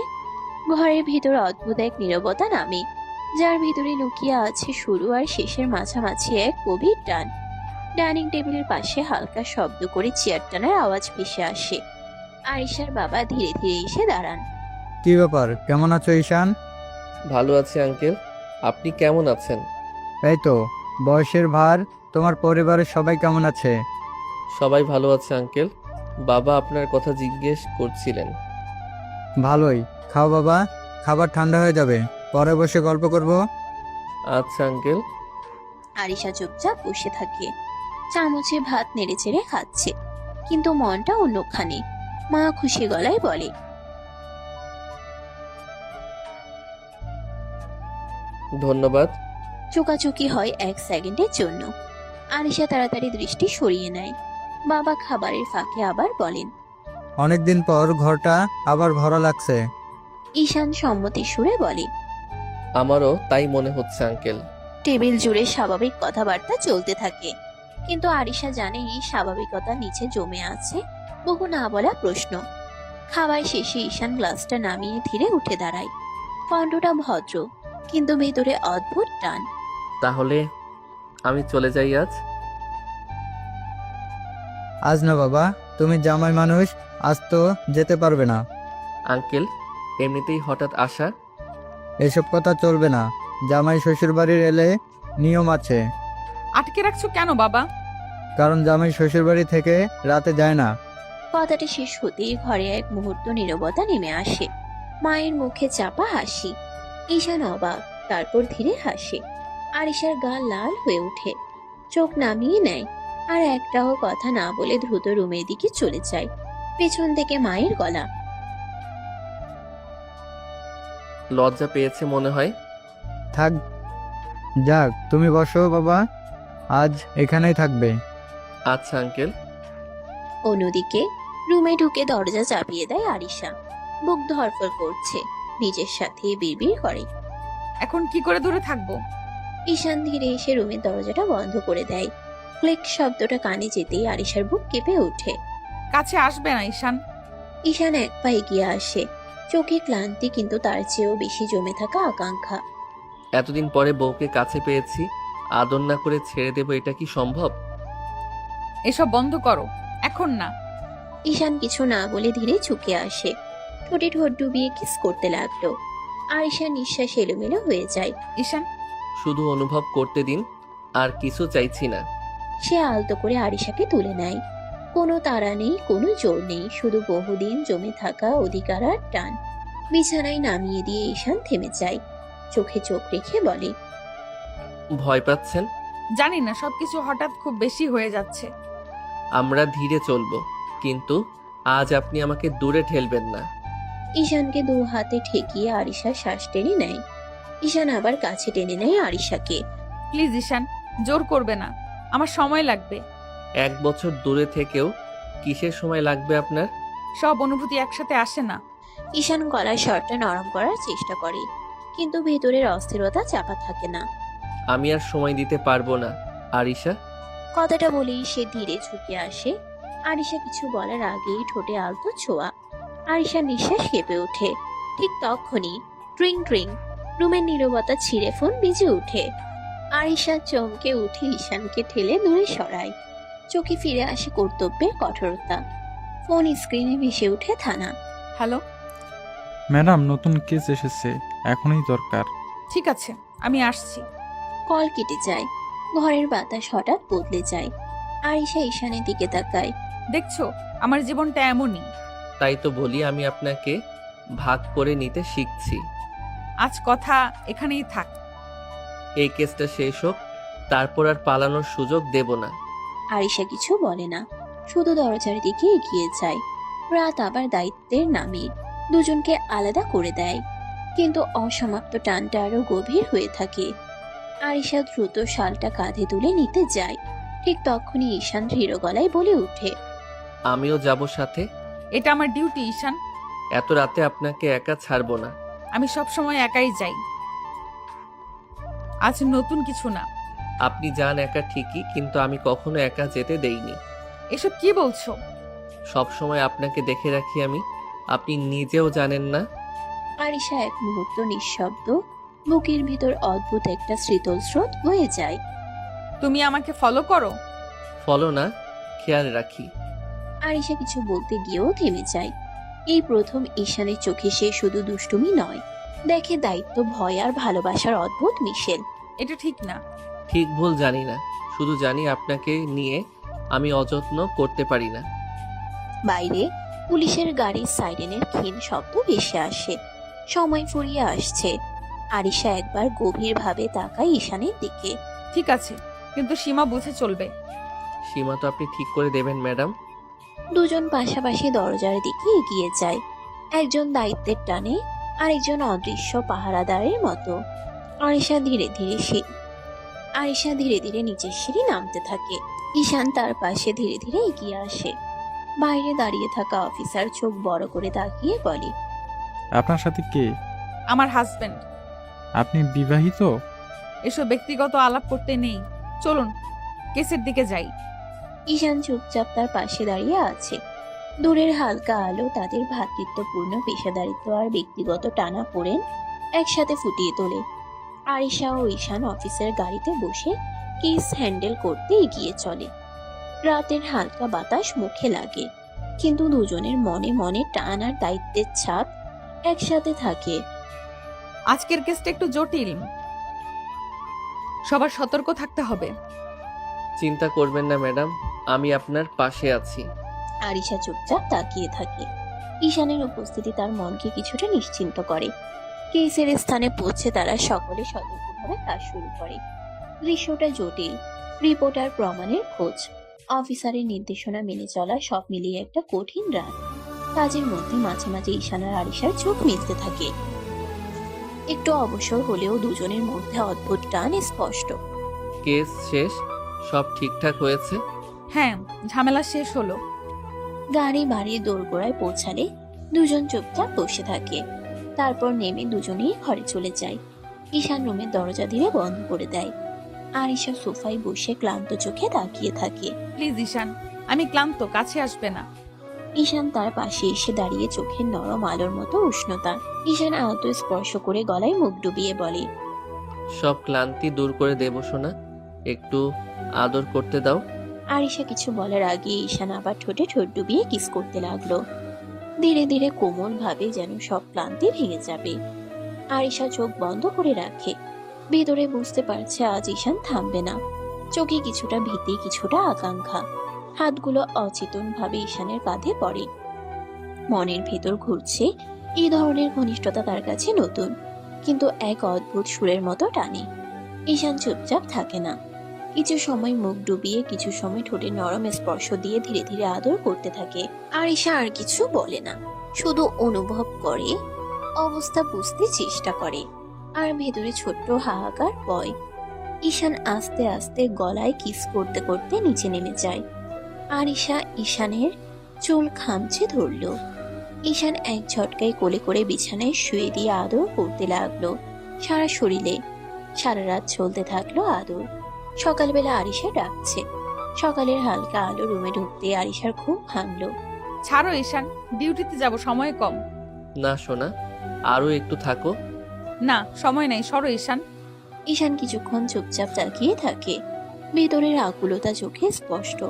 ঘরের ভিতরে অদ্ভুত এক নীরবতা নামে যার ভিতরে লুকিয়ে আছে শুরু আর শেষের মাঝামাঝি এক গভীর টান। ডাইনিং টেবিলের পাশে হালকা শব্দ করে চেয়ার টানার আওয়াজ ভেসে আসে। আরিশার বাবা ধীরে ধীরে এসে দাঁড়ান। কি ব্যাপার, কেমন আছো ঈশান? ভালো আছি আঙ্কেল, আপনি কেমন আছেন? এই তো, বয়সের ভার। তোমার পরিবারের সবাই কেমন আছে? সবাই ভালো আছে আঙ্কেল। বাবা আপনার কথা জিজ্ঞেস করছিলেন। ভালোই। খাও বাবা, খাবার ঠান্ডা হয়ে যাবে, পরে বসে গল্প করব। আচ্ছা আঙ্কেল। আরিশা চুপচাপ বসে থাকে। চামচে ভাত নেড়ে চেড়ে খাচ্ছে, কিন্তু মনটা অন্যখানে। মা খুশি গলায় বলে। ধন্যবাদ। চোকাচুকি হয় 1 সেকেন্ডের জন্য। আরিশা তাড়াতাড়ি দৃষ্টি সরিয়ে নেয়। বাবা খাবারের ফাঁকে আবার বলেন। অনেকদিন পর ঘরটা আবার ভরা লাগছে। ঈশান সম্মতির সুরে বলে। আমারও তাই মনে হচ্ছে আঙ্কেল। টেবিল জুড়ে স্বাভাবিক কথাবার্তা চলতে থাকে, কিন্তু আরিশা জানে এই স্বাভাবিকতা নিচে জমে আছে বহু না বলা প্রশ্ন। খাবার শেষে ঈশান গ্লাসটা নামিয়ে ধীরে উঠে দাঁড়ায়। কণ্ঠটা ভদ্র, কিন্তু ভেতরে অদ্ভুত টান। তাহলে আমি চলে যাই আজ? আজ না বাবা, তুমি জামাই মানুষ, আজ তো যেতে পারবে না। আঙ্কেল, এমনিতেই হঠাৎ আসা। এসব কথা চলবে না। জামাই শ্বশুর বাড়ির এলে নিয়ম আছে। আটকে রাখছো কেন বাবা? কারণ জামাই শ্বশুর বাড়ি থেকে রাতে যায় না। কথাটা শেষ হতেই ঘরে এক মুহূর্ত নীরবতা নেমে আসে। মায়ের মুখে চাপা হাসি। ঈশান অবাক, তারপর ধীরে হাসে। আরিশার গা লাল হয়ে ওঠে, চোখ নামিয়ে নেয়, আর একটাও কথা না বলে দ্রুত রুমের দিকে চলে যায়। পেছন থেকে মায়ের গলা। লজ্জা পেয়েছে মনে হয়। থাক, যাক, তুমি বসো বাবা, আজ এখানেই থাকবে। আচ্ছা আঙ্কেল। অন্যদিকে রুমে ঢুকে দরজা চাপিয়ে দেয় আরিশা। বুক ধড়ফড় করছে, নিজের সাথে বিড়বিড় করে। এখন কি করে দূরে থাকবো? ঈশান ধীরে এসে রুমের দরজাটা বন্ধ করে দেয়। ক্লিক শব্দটা কানে যেতেই আরিশার বুক কেঁপে ওঠে। কাছে আসবে না ঈশান। ঈশান এক পা এগিয়ে আসে, চোখে ক্লান্তি, কিন্তু তার চেয়েও বেশি জমে থাকা আকাঙ্ক্ষা। এতদিন পরে বউকে কাছে পেয়েছি, আদর না করে ছেড়ে দেবো, এটা কি সম্ভব? এসব বন্ধ করো, এখন না। ঈশান কিছু না বলে ধীরে ঝুঁকে আসে, ঠোঁটে ঠোঁট ডুবিয়ে কিস করতে লাগলো। আরিশার নিঃশ্বাস এলোমেলো হয়ে যায়। ঈশান, শুধু অনুভব করতে দিন, আর কিছু চাইছি না। সে আলতো করে আরিশাকে তুলে নেয়। কোনো তাড়া নেই, কোনো জোর নেই, শুধু বহুদিন জমে থাকা অধিকার আর টান। বিছানায় নামিয়ে দিয়ে ঈশান থেমে যায়, চোখে চোখ রেখে বলে। ভয় পাচ্ছেন? জানি না, সবকিছু হঠাৎ খুব বেশি হয়ে যাচ্ছে। আমরা ধীরে চলবো, কিন্তু আজ আপনি আমাকে দূরে ঠেলবেন না। ঈশানকে 2 হাতে ঠেকিয়ে আরিশা শ্বাস টেনে নেয়। ঈশান আবার কাছে টেনে নেয় আরিশাকে। প্লিজ ঈশান, জোর করবে না, আমার সময় লাগবে। 1 বছর দূরে থেকেও কিসের সময় লাগবে আপনার? সব অনুভূতি একসাথে আসে না। ঈশান গলার স্বরটা নরম করার চেষ্টা করে, কিন্তু ভেতরের অস্থিরতা চাপা থাকে না। আমি আর সময় দিতে পারবো না আরিশা। কথাটা বলেই সে ধীরে ঝুঁকে আসে। আরিশা কিছু বলার আগেই ঠোঁটে আলতো ছোঁয়া। আরিশার নিঃশ্বাস কেঁপে ওঠে। ঠিক তখনই ট্রিং ট্রিং, রুমের নীরবতা ছিঁড়ে ফোন বেজে ওঠে। আরিশা চমকে উঠে ঈশানকে ঠেলে দূরে সরায়। চোখে ফিরে আসে কর্তব্যের কঠোরতা। ফোন স্ক্রিনে ভেসে ওঠে থানা। হ্যালো। ম্যাডাম, নতুন কেস এসেছে, এখনই দরকার। ঠিক আছে, আমি আসছি। কল কেটে যায়। ঘরের বাতাস হঠাৎ বদলে যায়। আরিশা ঈশানের দিকে তাকায়। দেখছো, আমার জীবনটা এমনই। তাই তো বলি আমি আপনাকে ভাগ করে নিতে শিখছি। আজ কথা এখানেই থাক। এই কেসটা শেষ হোক, তারপর আর পালানোর সুযোগ দেব না। আরিশা কিছু বলে না, শুধু দরজার দিকে এগিয়ে যায়। রাত আবার দায়িত্বের নামে দুজনকে আলাদা করে দেয়, কিন্তু অসমাপ্ত টানটা আরো গভীর হয়ে থাকে। আরিশা দ্রুত শালটা কাঁধে তুলে নিতে যায়। ঠিক তখনই ঈশান দৃঢ় গলায় বলে ওঠে, আমিও যাব সাথে। এটা আমার ডিউটি ঈশান। এত রাতে আপনাকে একা ছাড়বো না। আমি সব সময় একাই যাই, আজ নতুন কিছু না। আপনি যান একা ঠিকই, কিন্তু আমি কখনো একা যেতে দেইনি। এসব কি বলছো? সব সময় আপনাকে দেখে রাখি আমি, আপনি নিজেও জানেন না। আরিশা এক মুহূর্ত নিঃশব্দ। বুকের ভিতর অদ্ভুত একটা শীতল স্রোত বয়ে যায়। তুমি আমাকে ফলো করো? ফলো না, খেয়াল রাখি। আরিশা কিছু বলতে গিয়েও থেমে যায়। এই প্রথম ঈশানের চোখে সে শুধু দুষ্টুমি নয়, দেখে দায়িত্ব, ভয় আর ভালোবাসার অদ্ভুত মিশেল। এটা ঠিক না। ঠিক ভুল জানি না, শুধু জানি আপনাকে নিয়ে আমি অযত্ন করতে পারি না। বাইরে পুলিশের গাড়ির সাইরেনের ক্ষীণ শব্দ ভেসে আসে। সময় ফুরিয়ে আসছে। আরিশা একবার গভীরভাবে তাকায় ঈশানের দিকে। ঠিক আছে, কিন্তু সীমা বুঝে চলবে। সীমা তো আপনি ঠিক করে দেবেন ম্যাডাম। দুজন পাশাপাশি দরজার দিকে এগিয়ে যায়, একজন দায়িত্বের টানে, আরেকজন অদৃশ্য পাহারাদারের মতো। আরিশা ধীরে ধীরে নিচের সিঁড়ি নামতে থাকে। ঈশান তার পাশে ধীরে ধীরে এগিয়ে আসে। বাইরে দাঁড়িয়ে থাকা অফিসার চোখ বড় করে তাকিয়ে বলে, আপনার সাথে কে? আমার হাজবেন্ড। আপনি বিবাহিত? এসব ব্যক্তিগত আলাপ করতে নেই, চলুন কেসের দিকে যাই। ঈশান চুপচাপ তার পাশে দাঁড়িয়ে আছে। দূরের হালকা আলো তাদের ভ্রাতৃত্বপূর্ণ পেশাদারিত্ব আর ব্যক্তিগত টানাপোড়েন একসাথে ফুটিয়ে তোলে। আরিশা ও ঈশান অফিসের গাড়িতে বসে কেস হ্যান্ডেল করতে এগিয়ে চলে। রাতের হালকা বাতাস মুখে লাগে, কিন্তু দুজনের মনে মনে টান আর দায়িত্বের ছাপ একসাথে থাকে। আজকের কেসটা একটু জটিল, সবার সতর্ক থাকতে হবে। চিন্তা করবেন না ম্যাডাম, আমি আপনার পাশে আছি। আরিশা চুপচাপ তাকিয়ে থাকে। ঈশানের উপস্থিতি তার মনকে কিছুটা নিশ্চিন্ত করে। কেসের স্থানে পৌঁছে তারা সকলে সতর্কভাবে কাজ শুরু করে। দৃশ্যটা জটিল, রিপোর্টার প্রমাণের খোঁজ, অফিসারের নির্দেশনা মেনে চলা, সব মিলিয়ে একটা কঠিন রাত। কাজের মধ্যে মাঝে মাঝে ঈশান আর আরিশার চোখ মিলতে থাকে। একটু অবসর হলেও দুজনের মধ্যে অদ্ভুত টান স্পষ্ট। কেস শেষ, সব ঠিকঠাক হয়েছে। হ্যাঁ, ঝামেলা শেষ হলো। গাড়ি বাড়ির দোরগোড়ায় পৌঁছালে দুজন চুপচাপ বসে থাকে। তারপর নেমে দুজনেই ঘরে চলে যায়। ঈশান রুমের দরজা ধীরে বন্ধ করে দেয়। আরিশা সোফায় বসে ক্লান্ত চোখে তাকিয়ে থাকে। প্লিজ ঈশান, আমি ক্লান্ত, কাছে আসবে না। ঈশান তার পাশে এসে দাঁড়িয়ে, চোখের নরম আলোর মতো উষ্ণতা। ঈশান আলতো স্পর্শ করে গলায় মুখ ডুবিয়ে বলে, সব ক্লান্তি দূর করে দেব সোনা, একটু আদর করতে দাও। আরিশা কিছু বলার আগে ঈশান আবার ঠোঁটে ঠোঁট ডুবিয়ে কিস করতে লাগলো। ধীরে ধীরে কোমল ভাবে যেন সব ক্লান্তি ভেঙে যাবে। আরিশা চোখ বন্ধ করে রাখে। ভেতরে বুঝতে পারছে আজ ঈশান থামবে না। চোখে কিছুটা ভীতি, কিছুটা আকাঙ্ক্ষা। হাতগুলো অচেতন ভাবে ঈশানের কাঁধে পড়ে। মনের ভেতর ঘুরছে, এই ধরনের ঘনিষ্ঠতা তার কাছে নতুন, কিন্তু এক অদ্ভুত সুরের মতো টানে। ঈশান চুপচাপ থাকে না। কিছু সময় মুখ ডুবিয়ে, কিছু সময় ঠোঁটের নরম স্পর্শ দিয়ে ধীরে ধীরে আদর করতে থাকে। আরিশা আর কিছু বলে না, শুধু অনুভব করে, অবস্থা বুঝতে চেষ্টা করে, আর ভেতরে ছোট্ট হাহাকার বয়। ঈশান আস্তে আস্তে গলায় কিস করতে করতে নিচে নেমে যায়। আরিশা ঈশানের চুল খামচে ধরল। ঈশান এক ঝটকায় কোলে করে বিছানায় শুয়ে দিয়ে আদর করতে লাগলো সারা শরীরে। সারা রাত চলতে থাকলো আদর। সকালবেলা আরিশা ডাকছে। সকালের হালকা আলো রুমে ঢুকতে আরিশার ঘুম ভাঙলো। ছাড়ো ঈশান, ডিউটিতে যাব, সময় কম। না সোনা, আরও একটু থাকো। না, সময় নাই, সরো ঈশান। ঈশান কিছুক্ষণ চুপচাপ তাকিয়ে থাকে, ভেতরের আকুলতা চোখে স্পষ্ট,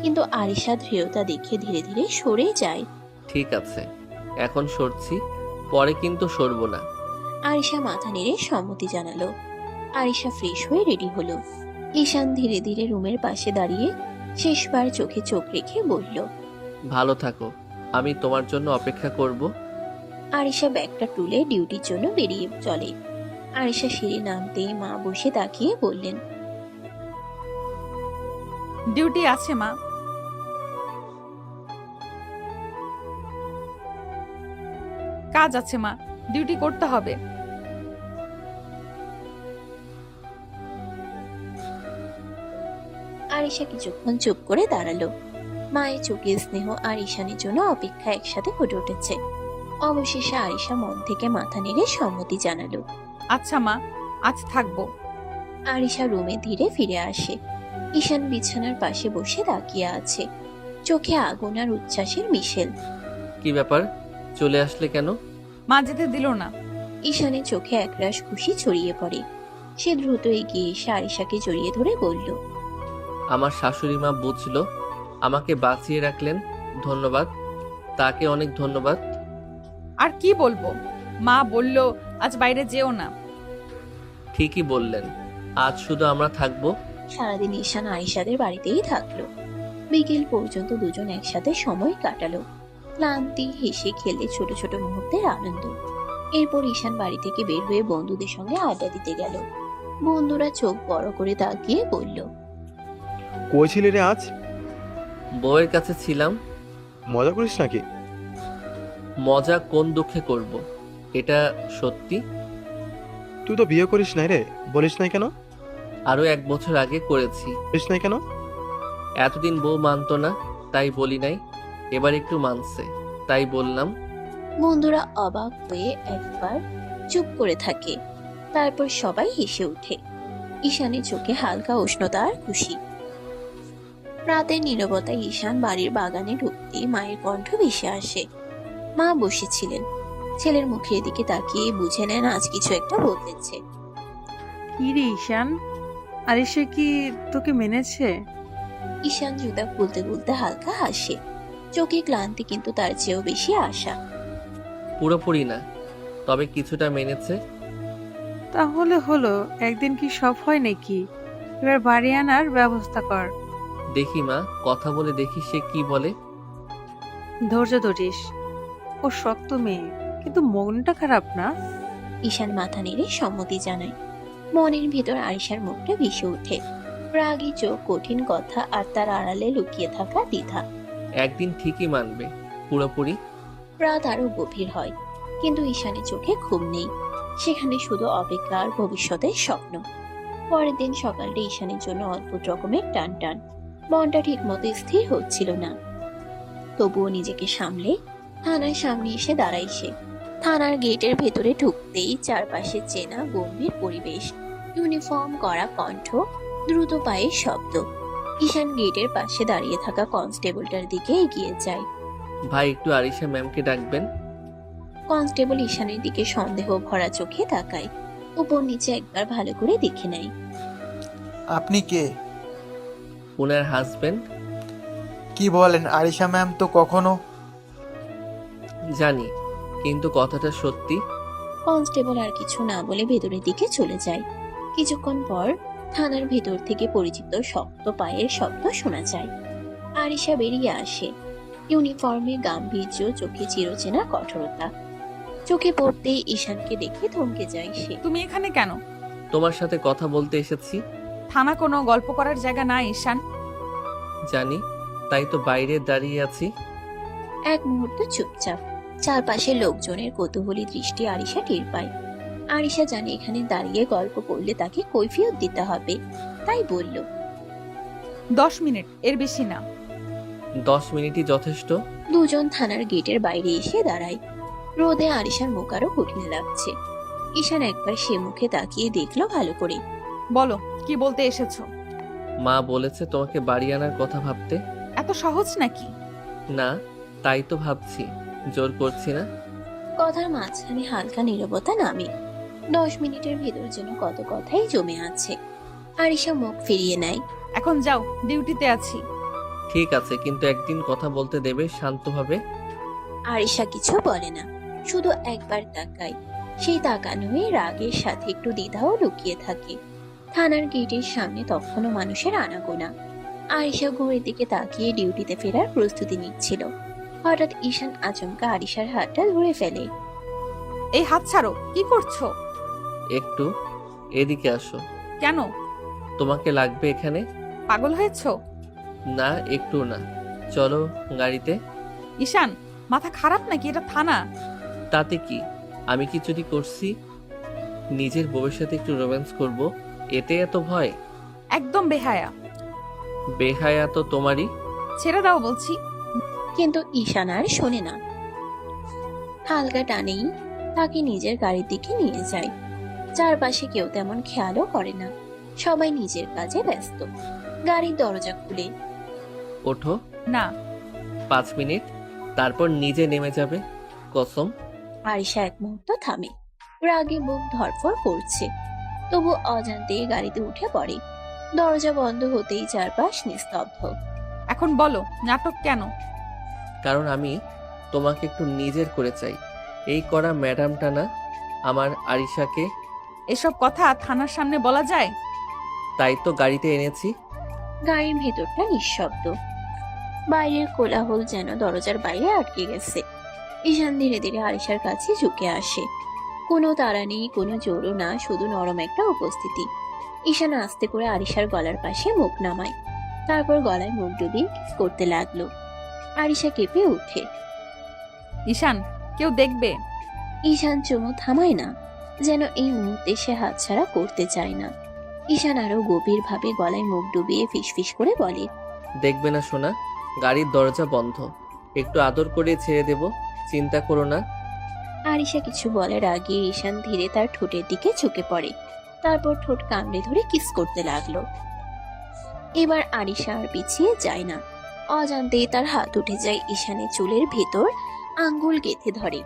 কিন্তু আরিশা দৃঢ়তা দেখে ধীরে ধীরে সরে যায়। ঠিক আছে, এখন সরছি, পরে কিন্তু সরবো না। আরিশা মাথা নেড়ে সম্মতি জানালো। আরিশা ফ্রেশ হয়ে রেডি হলো। ঈশান ধীরে ধীরে রুমের পাশে দাঁড়িয়ে শেষবার চোখে চোখ রেখে বলল, ভালো থাকো, আমি তোমার জন্য অপেক্ষা করব। আরিশা ব্যাগটা তুলে ডিউটির জন্য বেরিয়ে চলে। আরিশা সিঁড়ি নামতে মা বসে তাকিয়ে বললেন, ডিউটি আছে মা। কাজ আছে মা, ডিউটি করতে হবে। আরিশা কিছুক্ষণ চুপ করে দাঁড়ালো। মায়ের চোখে স্নেহ আর ঈশানের জন্য অপেক্ষা একসাথে ফুটে উঠেছে। অবশেষে আরিশা মন থেকে মাথা নেড়ে সম্মতি জানালো। আচ্ছা মা, আজ থাকবো। আরিশা রুমে ধীরে ফিরে আসে। ঈশান বিছানার পাশে বসে তাকিয়ে আছে, চোখে আগুন আর উচ্ছ্বাসের মিশেল। কি ব্যাপার, চলে আসলে কেন? মা যেতে দিল না। ঈশানের চোখে একরাশ খুশি ছড়িয়ে পড়ে। সে দ্রুত এগিয়ে এসে আরিশাকে জড়িয়ে ধরে বলল, আমার শাশুড়ি মা বুঝলো, আমাকে বাঁচিয়ে রাখলেন, ধন্যবাদ, তাকে অনেক ধন্যবাদ। আর কি বলবো, মা বলল আজ বাইরে যেও না। ঠিকই বললেন, আজ শুধু আমরা থাকবো। সারাদিন ঈশান আরিশাদের বাড়িতেই থাকলো। বিকেল পর্যন্ত দুজন একসাথে সময় কাটালো। ক্লান্তি, হেসে খেলে, ছোট ছোট মুহূর্তের আনন্দ। এরপর ঈশান বাড়ি থেকে বের হয়ে বন্ধুদের সঙ্গে আড্ডা দিতে গেল। বন্ধুরা চোখ বড় করে তাকিয়ে বলল, কই ছিলি রে আজ? বউয়ের কাছে ছিলাম। মজা করিস নাকি? মজা কোন দুঃখে করব, এটা সত্যি। তুই তো বিয়ে করিস নাই রে, বলিস নাই কেন? আরো 1 বছর আগে করেছি। বলিস নাই কেন? এতদিন বউ মানতো না, তাই বলি নাই। এবার একটু মানছে, তাই বললাম। বন্ধুরা অবাক হয়ে একবার চুপ করে থাকে। তারপর সবাই হেসে ওঠে। ঈশানের চোখে হালকা উষ্ণতা আর খুশি। রাতের নীরবতায় ঈশান বাড়ির বাগানে ঢুকতেই মায়ের কণ্ঠ ভেসে আসে। মা বসেছিলেন, ছেলের মুখের দিকে তাকিয়ে বুঝে নেন আজ কিছু একটা বদলেছে। কি রে ঈশান, আরিশা কি তোকে মেনেছে? ঈশান জুতা খুলতে খুলতে হালকা হাসে, চোখে ক্লান্তি কিন্তু তার চেয়েও বেশি আশা। পুরোপুরি না, তবে কিছুটা মেনেছে। তাহলে হলো, একদিন কি সব হয় নাকি? এবার বাড়ি আনার ব্যবস্থা কর। দেখি মা, কথা বলে দেখি সে কি বলে। ধৈর্য ধরিস, ও শক্ত মেয়ে, কিন্তু মনটা খারাপ না। ঈশান মাথা নেড়ে সম্মতি জানায়। মনের ভেতর আরিশার মুখটা ভেসে ওঠে, রাগী চোখ, কঠিন কথা আর তার আড়ালে লুকিয়ে থাকা দ্বিধা। একদিন ঠিকই মানবে, পুরোপুরি। রাত আরো গভীর হয়, কিন্তু ঈশানের চোখে ঘুম নেই। সেখানে শুধু অপেক্ষা আর ভবিষ্যতের স্বপ্ন। পরের দিন সকালটা ঈশানের জন্য অদ্ভুত রকমের টান টান। মনটা ঠিক মতো স্থির হচ্ছিল না। তবুও নিজেকে সামলে থানার সামনে এসে দাঁড়ায় সে। থানার গেটের ভেতরে ঢুকতেই চারপাশে চেনা গম্ভীর পরিবেশ, ইউনিফর্ম করা কণ্ঠ, দ্রুত পায়ের শব্দ। ঈশান গেটের পাশে দাঁড়িয়ে থাকা কনস্টেবলটার দিকে এগিয়ে যায়। ভাই, একটু আরিশা ম্যামকে ডাকবেন। কনস্টেবল ঈশানের দিকে সন্দেহ ভরা চোখে তাকায়, উপর নিচে একবার ভালো করে দেখে নেয়। আপনি কে? ওনার হাজবেন্ড। কি বলেন? আরিশা ম্যাম তো কখনো। জানি, কিন্তু কথাটা সত্যি। কনস্টেবল আর কিছু না বলে ভেতরের দিকে চলে যায়। কিছুক্ষণ পর থানার ভেতর থেকে পরিচিত শক্ত পায়ের শব্দ শোনা যায়। আরিশা বেরিয়ে আসে, ইউনিফর্মে গাম্ভীর্য, চোখে চিরচেনা কঠোরতা। চোখে পড়তেই ঈশানকে দেখে থমকে যায় সে। তুমি এখানে কেন? তোমার সাথে কথা বলতে এসেছি। থানা কোনো গল্প করার জায়গা না ঈশান। জানি, তাই তো বাইরে দাঁড়িয়ে আছি। এক মুহূর্ত চুপচাপ। চারপাশে লোকজনের কৌতূহলী দৃষ্টি আরিশা টের পায়। আরিশা জানে এখানে দাঁড়িয়ে গল্প করলে তাকে কৈফিয়ত দিতে হবে, তাই বলল, 10 মিনিট, এর বেশি না। 10 মিনিটই যথেষ্ট। দুজন থানার গেটের বাইরে এসে দাঁড়ায়। রোদে আরিশার মুখ আরো কঠিন লাগছে। ঈশান একবার সে মুখে তাকিয়ে দেখলো ভালো করে। বলো, কি বলতে এসেছো? মা বলেছে তোমাকে বাড়ি আনার কথা ভাবতে। এত সহজ নাকি? না, তাই তো ভাবছি, জোর করছি না। কথার মাঝখানে হালকা নীরবতা নামে। 10 মিনিটের ভেতর যেন কত কথাই জমে আছে। আরিশা মুখ ফিরিয়ে নেয়। এখন যাও, ডিউটিতে আছি। ঠিক আছে, কিন্তু একদিন কথা বলতে দেবে শান্তভাবে। আরিশা কিছু বলে না, শুধু একবার তাকায়। সেই তাকানোয় রাগের সাথে একটু দ্বিধাও লুকিয়ে থাকে। থানার গেটের সামনে তখনও মানুষের আনাগোনা। আরিশা ঘড়ির দিকে তাকিয়ে ডিউটিতে ফেরার প্রস্তুতি নিচ্ছিল। হঠাৎ ঈশান আচমকা আরিশার হাতটা ধরে ফেলে। এই হাত ছাড়ো, কি করছো? একটু এদিকে আসো। কেন? তোমাকে লাগবে এখানে। পাগল হয়েছো? না, একটু না। চলো গাড়িতে। ঈশান, মাথা খারাপ নাকি? এটা থানা। তাতে কি, আমি কি চুরি করছি? নিজের বউয়ের সাথে একটু রোম্যান্স করব, এতে এত ভয়? একদম বেহায়া। বেহায়া তো তোমারই। ছেড়ে দাও বলছি। কিন্তু ঈশান আর শোনে না। হালকা টানেই তাকে নিজের গাড়ির দিকে নিয়ে যায়। চারপাশে কেউ তেমন খেয়ালও করে না, সবাই নিজের কাজে ব্যস্ত। গাড়ির দরজা খুলে। ওঠো। না। 5 মিনিট, তারপর নিজে নেমে যাবে, কসম। আরিশা এক মুহূর্ত থামে, রাগে বুক ধড়ফড় করছে, তবু অজান্তেই গাড়িতে উঠে পড়ে। দরজা বন্ধ হতেই চারপাশ নিস্তব্ধ। এখন বলো, নাটক কেন? কারণ আমি তোমাকে একটু নিজের করে চাই। এই করা ম্যাডামটা না, আমার আরিশাকে। এসব কথা থানার সামনে বলা যায়? তাই তো গাড়িতে এনেছি। গাড়ির ভেতরটা নিঃশব্দ। বাইরের কোলাহল যেন দরজার বাইরে আটকে গেছে। ঈশান ধীরে ধীরে আরিশার কাছে ঝুঁকে আসে। কোনো তাড়া নেই, কোনো জোরও না, শুধু নরম একটা উপস্থিতি। ঈশান আস্তে করে আরিশার গলার পাশে মুখ নামায়, তারপর গলায় মুখ ডুবিয়ে কিস করতে লাগলো। আরিশা কেঁপে ওঠে। ঈশান, কেউ দেখবে। ঈশান চুমু থামায় না, যেন এই মুহূর্তে সে হাতছাড়া করতে চায় না। ঈশান আরো গভীর ভাবে গলায় মুখ ডুবিয়ে ফিসফিস করে বলে, দেখবে না সোনা, গাড়ির দরজা বন্ধ, একটু আদর করে ছেড়ে দেব, চিন্তা করো না। আরিশা কিছু বলার আগে ঈশান ধীরে তার ঠোঁটের দিকে ঝুঁকে পড়ে, তারপর ঠোঁট কামড়ে ধরে কিস করতে লাগলো। এবার আরিশা আর পিছিয়ে যায় না। অজান্তেই তার হাত উঠে যায় ঈশানের চুলের ভেতর, আঙ্গুল গেঁথে ধরে।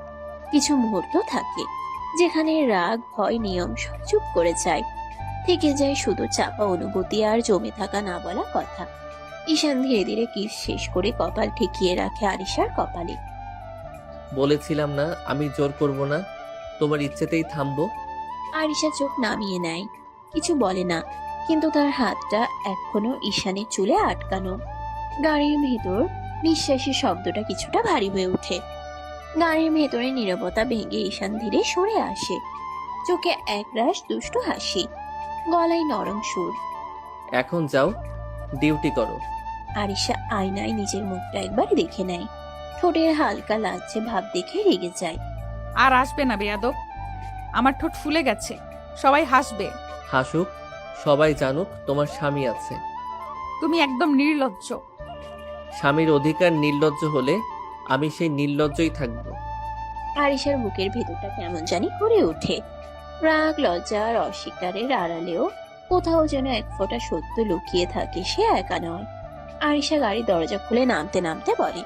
কিছু মুহূর্ত থাকে যেখানে রাগ, ভয়, নিয়ম সব চুপ করে যায়। থেকে যায় শুধু চাপা অনুভূতি আর জমে থাকা না বলা কথা। ঈশান ধীরে ধীরে কিস শেষ করে কপাল ঠেকিয়ে রাখে আরিশার কপালে। বলেছিলাম না আমি জোর করব না, তোমার ইচ্ছেতেই থামবো। আরিশা চোখ নামিয়ে নেয়, কিছু বলে না, কিন্তু তার হাতটা এখনো ঈশানের চুলে আটকানো। গাড়ির ভেতর নিঃশ্বাসের শব্দটা কিছুটা ভারী হয়ে ওঠে। গাড়ির ভেতরে নীরবতা ভেঙে ঈশান ধীরে সরে আসে, চোখে একরাশ দুষ্টু হাসি, গলায় নরম সুর। এখন যাও, ডিউটি করো। আরিশা আয়নায় নিজের মুখটা একবার দেখে নেয়, ঠোঁটের হালকা লালচে ভাব দেখে রেগে যায়। আর আসবে না বেয়াদব, আমার ঠোঁট ফুলে গেছে, সবাই হাসবে। হাসুক, সবাই জানুক তোমার স্বামী আছে। তুমি একদম নির্লজ্জ। স্বামীর অধিকার নির্লজ্জ হলে আমি সেই নির্লজ্জই থাকবো। আরিশার বুকের ভেতরটা কেমন জানি করে ওঠে। রাগ, লজ্জা আর অস্বীকারের আড়ালেও কোথাও যেন এক ফোঁটা সত্য লুকিয়ে থাকে, সে একা নয়। আরিশা গাড়ির দরজা খুলে নামতে নামতে বলে,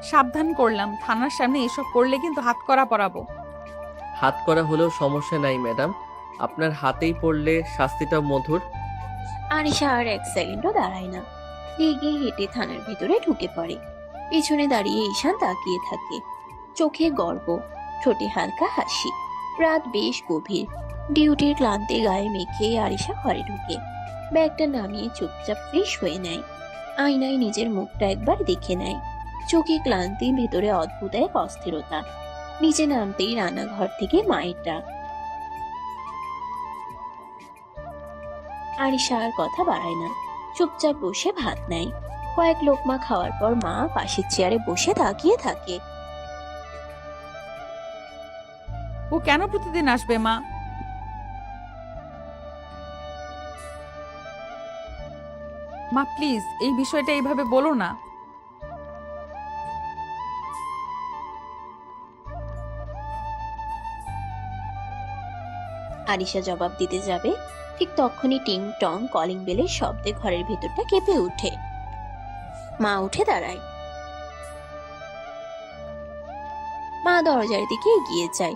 সাবধান করলাম, থানার সামনে এসব করলে কিন্তু হাত করা পরাবো। হাত করা হলেও সমস্যা নাই ম্যাডাম, আপনার হাতেই পড়লে শাস্তিটা মধুর। আরিশা আর এক সেকেন্ডও দাঁড়ায় না, রেগে হেঁটে থানার ভিতরে ঢুকে পড়ে। পিছনে দাঁড়িয়ে ঈশান তাকিয়ে থাকে, চোখে গর্ব, ঠোঁটে হালকা হাসি। রাত বেশ গভীর, ডিউটির ক্লান্তি গায়ে মেখে আরিশা ঘরে ঢুকে ব্যাগটা নামিয়ে চুপচাপ ফ্রেশ হয়ে নেয়। আয়নায় নিজের মুখটা একবার দেখে নেয়, চোখে ক্লান্তি, ভেতরে অদ্ভুত এক অস্থিরতা। নিচে নামতেই রান্নাঘর থেকে মায়ের ডাক। আরিশা আর কথা বাড়ায় না, চুপচাপ বসে ভাত নেয়। কয়েক লোকমা খাওয়ার পর মা পাশের চেয়ারে বসে তাকিয়ে থাকে। ও কেন প্রতিদিন আসবে মা? মা প্লিজ এই বিষয়টা এইভাবে বলো না। আরিশা জবাব দিতে যাবে, ঠিক তখনই টিং টং কলিং বেলের শব্দে ঘরের ভেতরটা কেঁপে ওঠে। মা উঠে দাঁড়ায়। মা দরজার দিকে এগিয়ে যায়।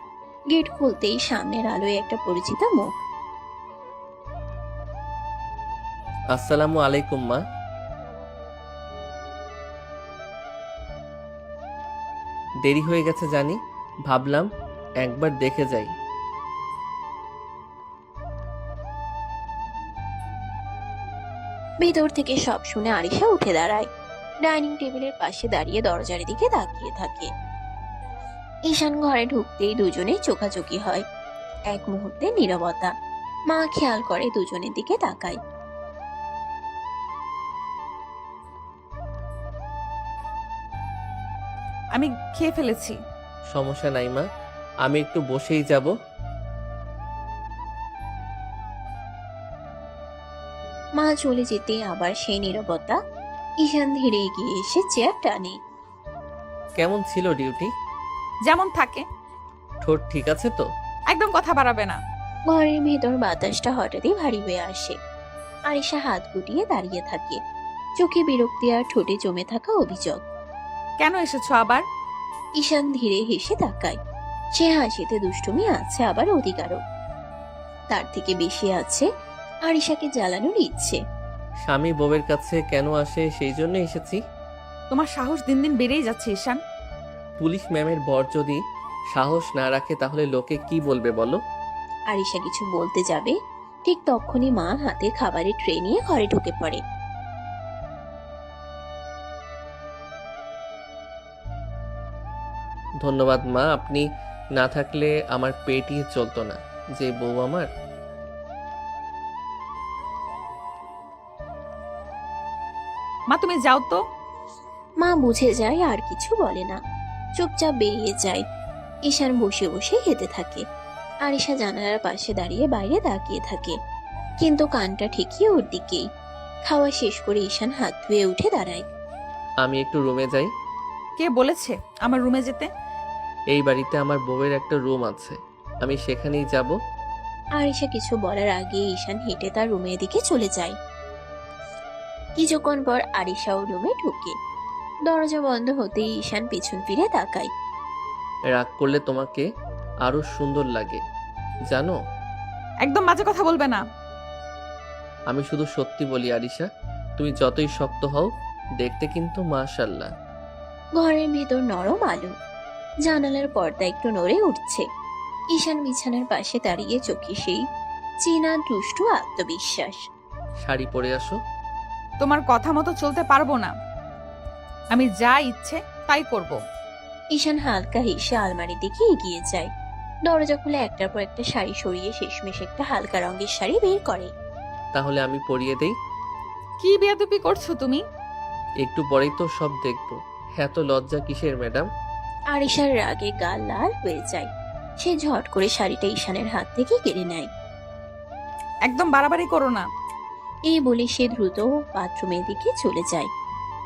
গেট খুলতেই সামনের আলোয় একটা পরিচিত মুখ। আসসালামু আলাইকুম মা। দেরি হয়ে গেছে জানি, ভাবলাম একবার দেখে যাই। ভেতর থেকে সব শুনে আরিশা উঠে দাঁড়ায়। ডাইনিং টেবিলের পাশে দাঁড়িয়ে দরজার দিকে তাকিয়ে থাকে। ঈশান ঘরে ঢুকতেই দুজনে চোখাচোখি হয়। এক মুহূর্তে নীরবতা। মা খেয়াল করে দুজনের দিকে তাকায়। আমি খেয়ে ফেলেছি। সমস্যা নাই মা, আমি একটু বসেই যাব। মা চলে যেতে আবার সেই নীরবতা। ঈশান ধীরে এগিয়ে এসে চেয়ার টানে। কেমন ছিল ডিউটি? যেমন থাকে। ঠোঁট ঠিক আছে তো? একদম কথা বাড়াবে না। ঘরের ভেতর বাতাসটা হঠাৎই ভারী হয়ে আসে। আরিশা হাত গুটিয়ে দাঁড়িয়ে থাকে, চোখে বিরক্তি আর ঠোঁটে জমে থাকা অভিযোগ। কেন এসেছো আবার? ঈশান ধীরে হেসে তাকায়। সে হাসিতে দুষ্টুমি আছে, আবার অধিকারও। তার থেকে বেশি আছে আরিশাকে জ্বালানোর ইচ্ছে। স্বামী বউয়ের কাছে কেন আসে সেই জন্য এসেছি। তোমার সাহস দিন দিন বেড়েই যাচ্ছে ঈশান। পুলিশ ম্যামের বর যদি সাহস না রাখে তাহলে লোকে কি বলবে বলো? আরিশা কিছু বলতে যাবে, ঠিক তখনই মা হাতে খাবারের ট্রে নিয়ে ঘরে ঢুকে পড়ে। ধন্যবাদ মা, আপনি না থাকলে আমার পেটই চলতো না। যে বউ আমার। মা তুমি যাও তো। মা বুঝে যায় আর কিছু বলে না, চুপচাপ বেরিয়ে যায়। ঈশান বসে বসে খেতে থাকে। আরিশা জানালার পাশে দাঁড়িয়ে বাইরে তাকিয়ে থাকে, কিন্তু কানটা ঠিকই ওর দিকেই। খাওয়া শেষ করে ঈশান হাত ধুয়ে উঠে দাঁড়ায়। আমি একটু রুমে যাই। কে বলেছে আমার রুমে যেতে? এই বাড়িতে আমার বউয়ের একটা রুম আছে, আমি সেখানেই যাব। আরিশা কিছু বলার আগে ঈশান হেঁটে তার রুমের দিকে চলে যায়। কিছুক্ষণ পর আরিশাও রুমে ঢুকে। দরজা বন্ধ হতেই ঈশান পিছন ফিরে তাকায়। রাগ করলে তোমাকে আরো সুন্দর লাগে জানো। একদম বাজে কথা বলবে না। আমি শুধু সত্যি বলি আরিশা, তুমি যতই শক্ত হও দেখতে কিন্তু মাশাআল্লাহ। ঘরের ভেতর নরম আলো, জানালার পর্দা একটু নড়ে উঠছে। ঈশান বিছানার পাশে দাঁড়িয়ে চোখে সেই চীনা দুষ্টু আত্মবিশ্বাস। শাড়ি পরে আসো। তোমার কথা মতো চলতে পারবো না। আমি যা ইচ্ছে তাই করব। ঈশান হালকা হেসে আলমারির দিকে এগিয়ে যায়। দরজা খুলে একটার পর একটা শাড়ি সরিয়ে শেষমেশ একটা হালকা রঙের শাড়ি বের করে। তাহলে আমি পরিয়ে দেই। কি বেয়াদবি করছো তুমি? একটু পরেই তো সব দেখবো। এত লজ্জা কিসের ম্যাডাম? আরিশার রাগে গাল লাল হয়ে যায়। সে ঝট করে শাড়িটা ঈশানের হাত থেকে কেড়ে নেয়। একদম বাড়াবাড়ি করো না। এই বলে সে দ্রুত বাথরুমের দিকে চলে যায়।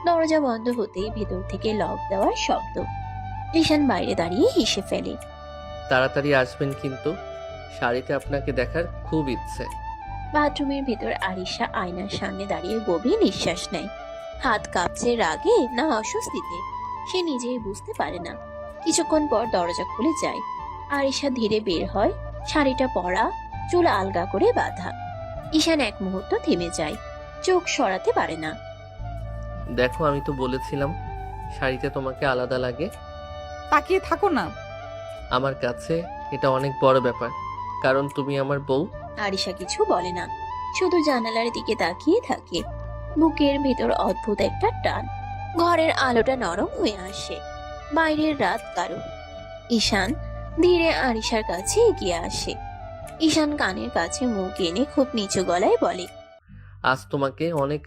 দরজা বন্ধ হতেই ভেতর থেকে লক দেওয়ার শব্দ। ঈশান বাইরে দাঁড়িয়ে হেসে ফেলে। তাড়াতাড়ি আসবেন কিন্তু, শাড়িতে আপনাকে দেখার খুব ইচ্ছে। বাথরুমের ভেতর আরিশা আয়নার সামনে দাঁড়িয়ে গভীর নিঃশ্বাস নেয়। হাত কাঁপছে রাগে না অস্বস্তিতে, সে নিজেই বুঝতে পারে না। কিছুক্ষণ পর দরজা খুলে যায়। আরিশা ধীরে বের হয়, শাড়িটা পরা, চুল আলগা করে বাঁধা। ঈশান এক মুহূর্ত থেমে যায়, চোখ সরাতে পারে না। দেখো আমি তো বলেছিলাম শাড়িতে তোমাকে আলাদা লাগে। তাকিয়ে থাকো না। আমার কাছে এটা অনেক বড় ব্যাপার, কারণ তুমি আমার বউ। আরিশা কিছু বলে না, শুধু জানালার দিকে তাকিয়ে থাকে। বুকের ভেতর অদ্ভুত একটা টান। ঘরের আলোটা নরম হয়ে আসে, বাইরের রাত কারো। ঈশান ধীরে আরিশার কাছে এগিয়ে আসে। ঈশান কানের কাছে মুখ এনে খুব নিচু গলায় বলে, আজ তোমাকে অনেক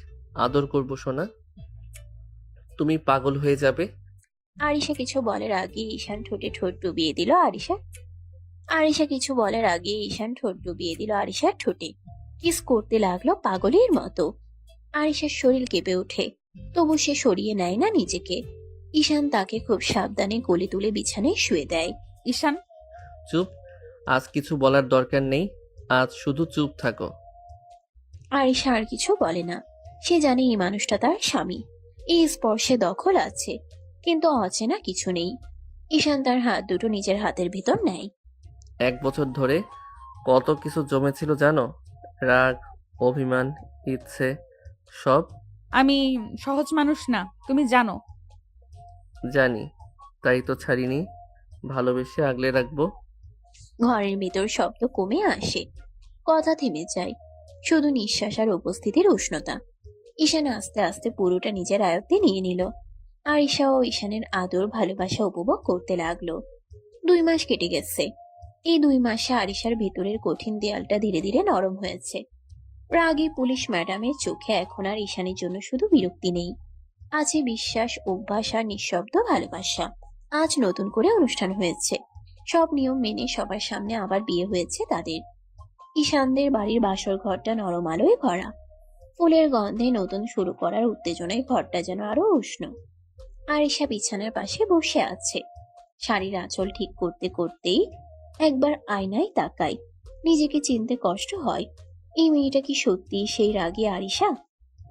আদর করব সোনা, তুমি পাগল হয়ে যাবে। আরিশা কিছু বলার আগে ঈশান ঠোঁটে ঠোঁট ডুবিয়ে দিল আরিশা কিছু বলার আগে ঈশান ঠোঁট ডুবিয়ে দিল আরিশার ঠোঁটে। কিস করতে লাগলো পাগলের মতো। আরিশার শরীর কেঁপে ওঠে, তবু সে সরিয়ে নেয় না নিজেকে। ঈশান তাকে খুব সাবধানে কোলে তুলে বিছানায় শুয়ে দেয়। ঈশান চুপ, আজ কিছু বলার দরকার নেই, আজ শুধু চুপ থাকো। আরিশা আর কিছু বলে না। সে জানে এই মানুষটা তার স্বামী, এই স্পর্শে দখল আছে, কিন্তু অচেনা কিছু নেই। ঈশান তার হাত দুটো নিজের হাতের ভিতর নেয়। 1 বছর ধরে কত কিছু জমেছিল জানো? রাগ, অভিমান, ইচ্ছে, সব। আমি সহজ মানুষ না, তুমি জানো। জানি, তাই তো ছাড়িনি, ভালোবেসে আগলে রাখবো। ঘরের ভিতর শব্দ কমে আসে, কথা থেমে যায়, শুধু নিঃশ্বাস আর উপস্থিতির উষ্ণতা। ঈশান আস্তে আস্তে পুরোটা নিজের আয়ত্তে নিয়ে নিল। আরিশা ও ঈশানের আদর ভালোবাসা উপভোগ করতে লাগলো। 2 মাস কেটে গেছে। এই 2 মাসে আরিশার ভিতরের কঠিন দেয়ালটা ধীরে ধীরে নরম হয়েছে। রাগে পুলিশ ম্যাডামের চোখে এখন আর ঈশানের জন্য শুধু বিরক্তি নেই, আছে বিশ্বাস, অভ্যাস আর নিঃশব্দ ভালোবাসা। আজ নতুন করে অনুষ্ঠান হয়েছে, সব নিয়ম মেনে সবার সামনে আবার বিয়ে হয়েছে তাদের। ঈশানদের বাড়ির বাসর ঘরটা নরম আলোয় ভরা, ফুলের গন্ধে নতুন শুরু করার উত্তেজনায় ঘরটা যেন আরো উষ্ণ। আরিশা বিছানার পাশে বসে আছে, শাড়ির আঁচল ঠিক করতে করতেই একবার আয়নায় তাকায়। নিজেকে চিনতে কষ্ট হয়, এই মেয়েটা কি সত্যি সেই রাগী আরিশা?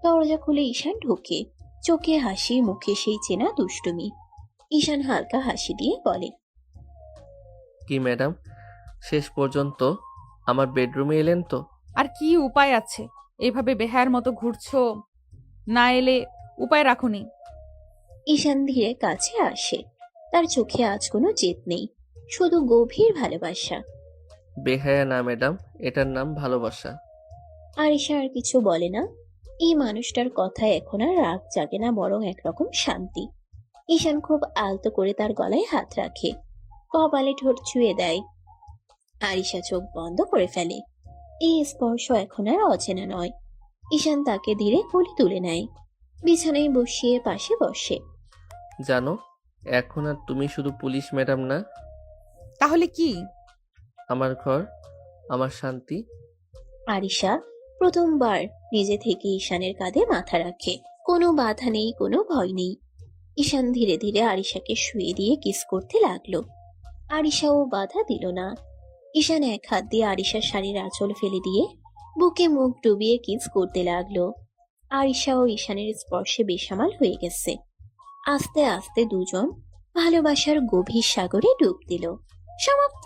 দরজা খুলে ঈশান ঢোকে, চোখে হাসি, মুখে সেই চেনা দুষ্টুমি। ঈশান হালকা হাসি দিয়ে বলে, কি ম্যাডাম, শেষ পর্যন্ত আমার বেডরুমে এলেন তো? আর কি উপায় আছে, এভাবে বেহায়ার মতো ঘুরছো, না এলে উপায় রাখুনি। ঈশান ধীরে কাছে আসে, তার চোখে আজ কোনো জেদ নেই, শুধু গভীর ভালোবাসা। বেহায়া না ম্যাডাম, এটার নাম ভালোবাসা। আরিশা আর কিছু বলে না। এই মানুষটার কথায় এখন আর রাগ জাগে না, বরং একরকম শান্তি। ঈশান খুব আলতো করে তার গলায় হাত রাখে, কপালে ঠোঁট ছুঁয়ে দেয়। আরিশা চোখ বন্ধ করে ফেলে। এই স্পর্শ এখন আর অচেনা নয়। ঈশান তাকে ধীরে কোলে তুলে নেয়, বিছানায় বসিয়ে পাশে বসে। জানো, এখন আর তুমি শুধু পুলিশ ম্যাডাম না, তাহলে কি? আমার ঘর, আমার শান্তি। আরিশা প্রথমবার নিজে থেকে ঈশানের কাঁধে মাথা রাখে, কোনো বাধা নেই, কোনো ভয় নেই। ঈশান ধীরে ধীরে আরিশাকে শুয়ে দিয়ে কিস করতে লাগলো। আরিশাও বাধা দিল না। ঈশান এক হাত দিয়ে আরিশার শাড়ির আঁচল ফেলে দিয়ে বুকে মুখ ডুবিয়ে কিস করতে লাগলো। আরিশা ও ঈশানের স্পর্শে বেসামাল হয়ে গেছে। আস্তে আস্তে দুজন ভালোবাসার গভীর সাগরে ডুব দিল। সমাপ্ত।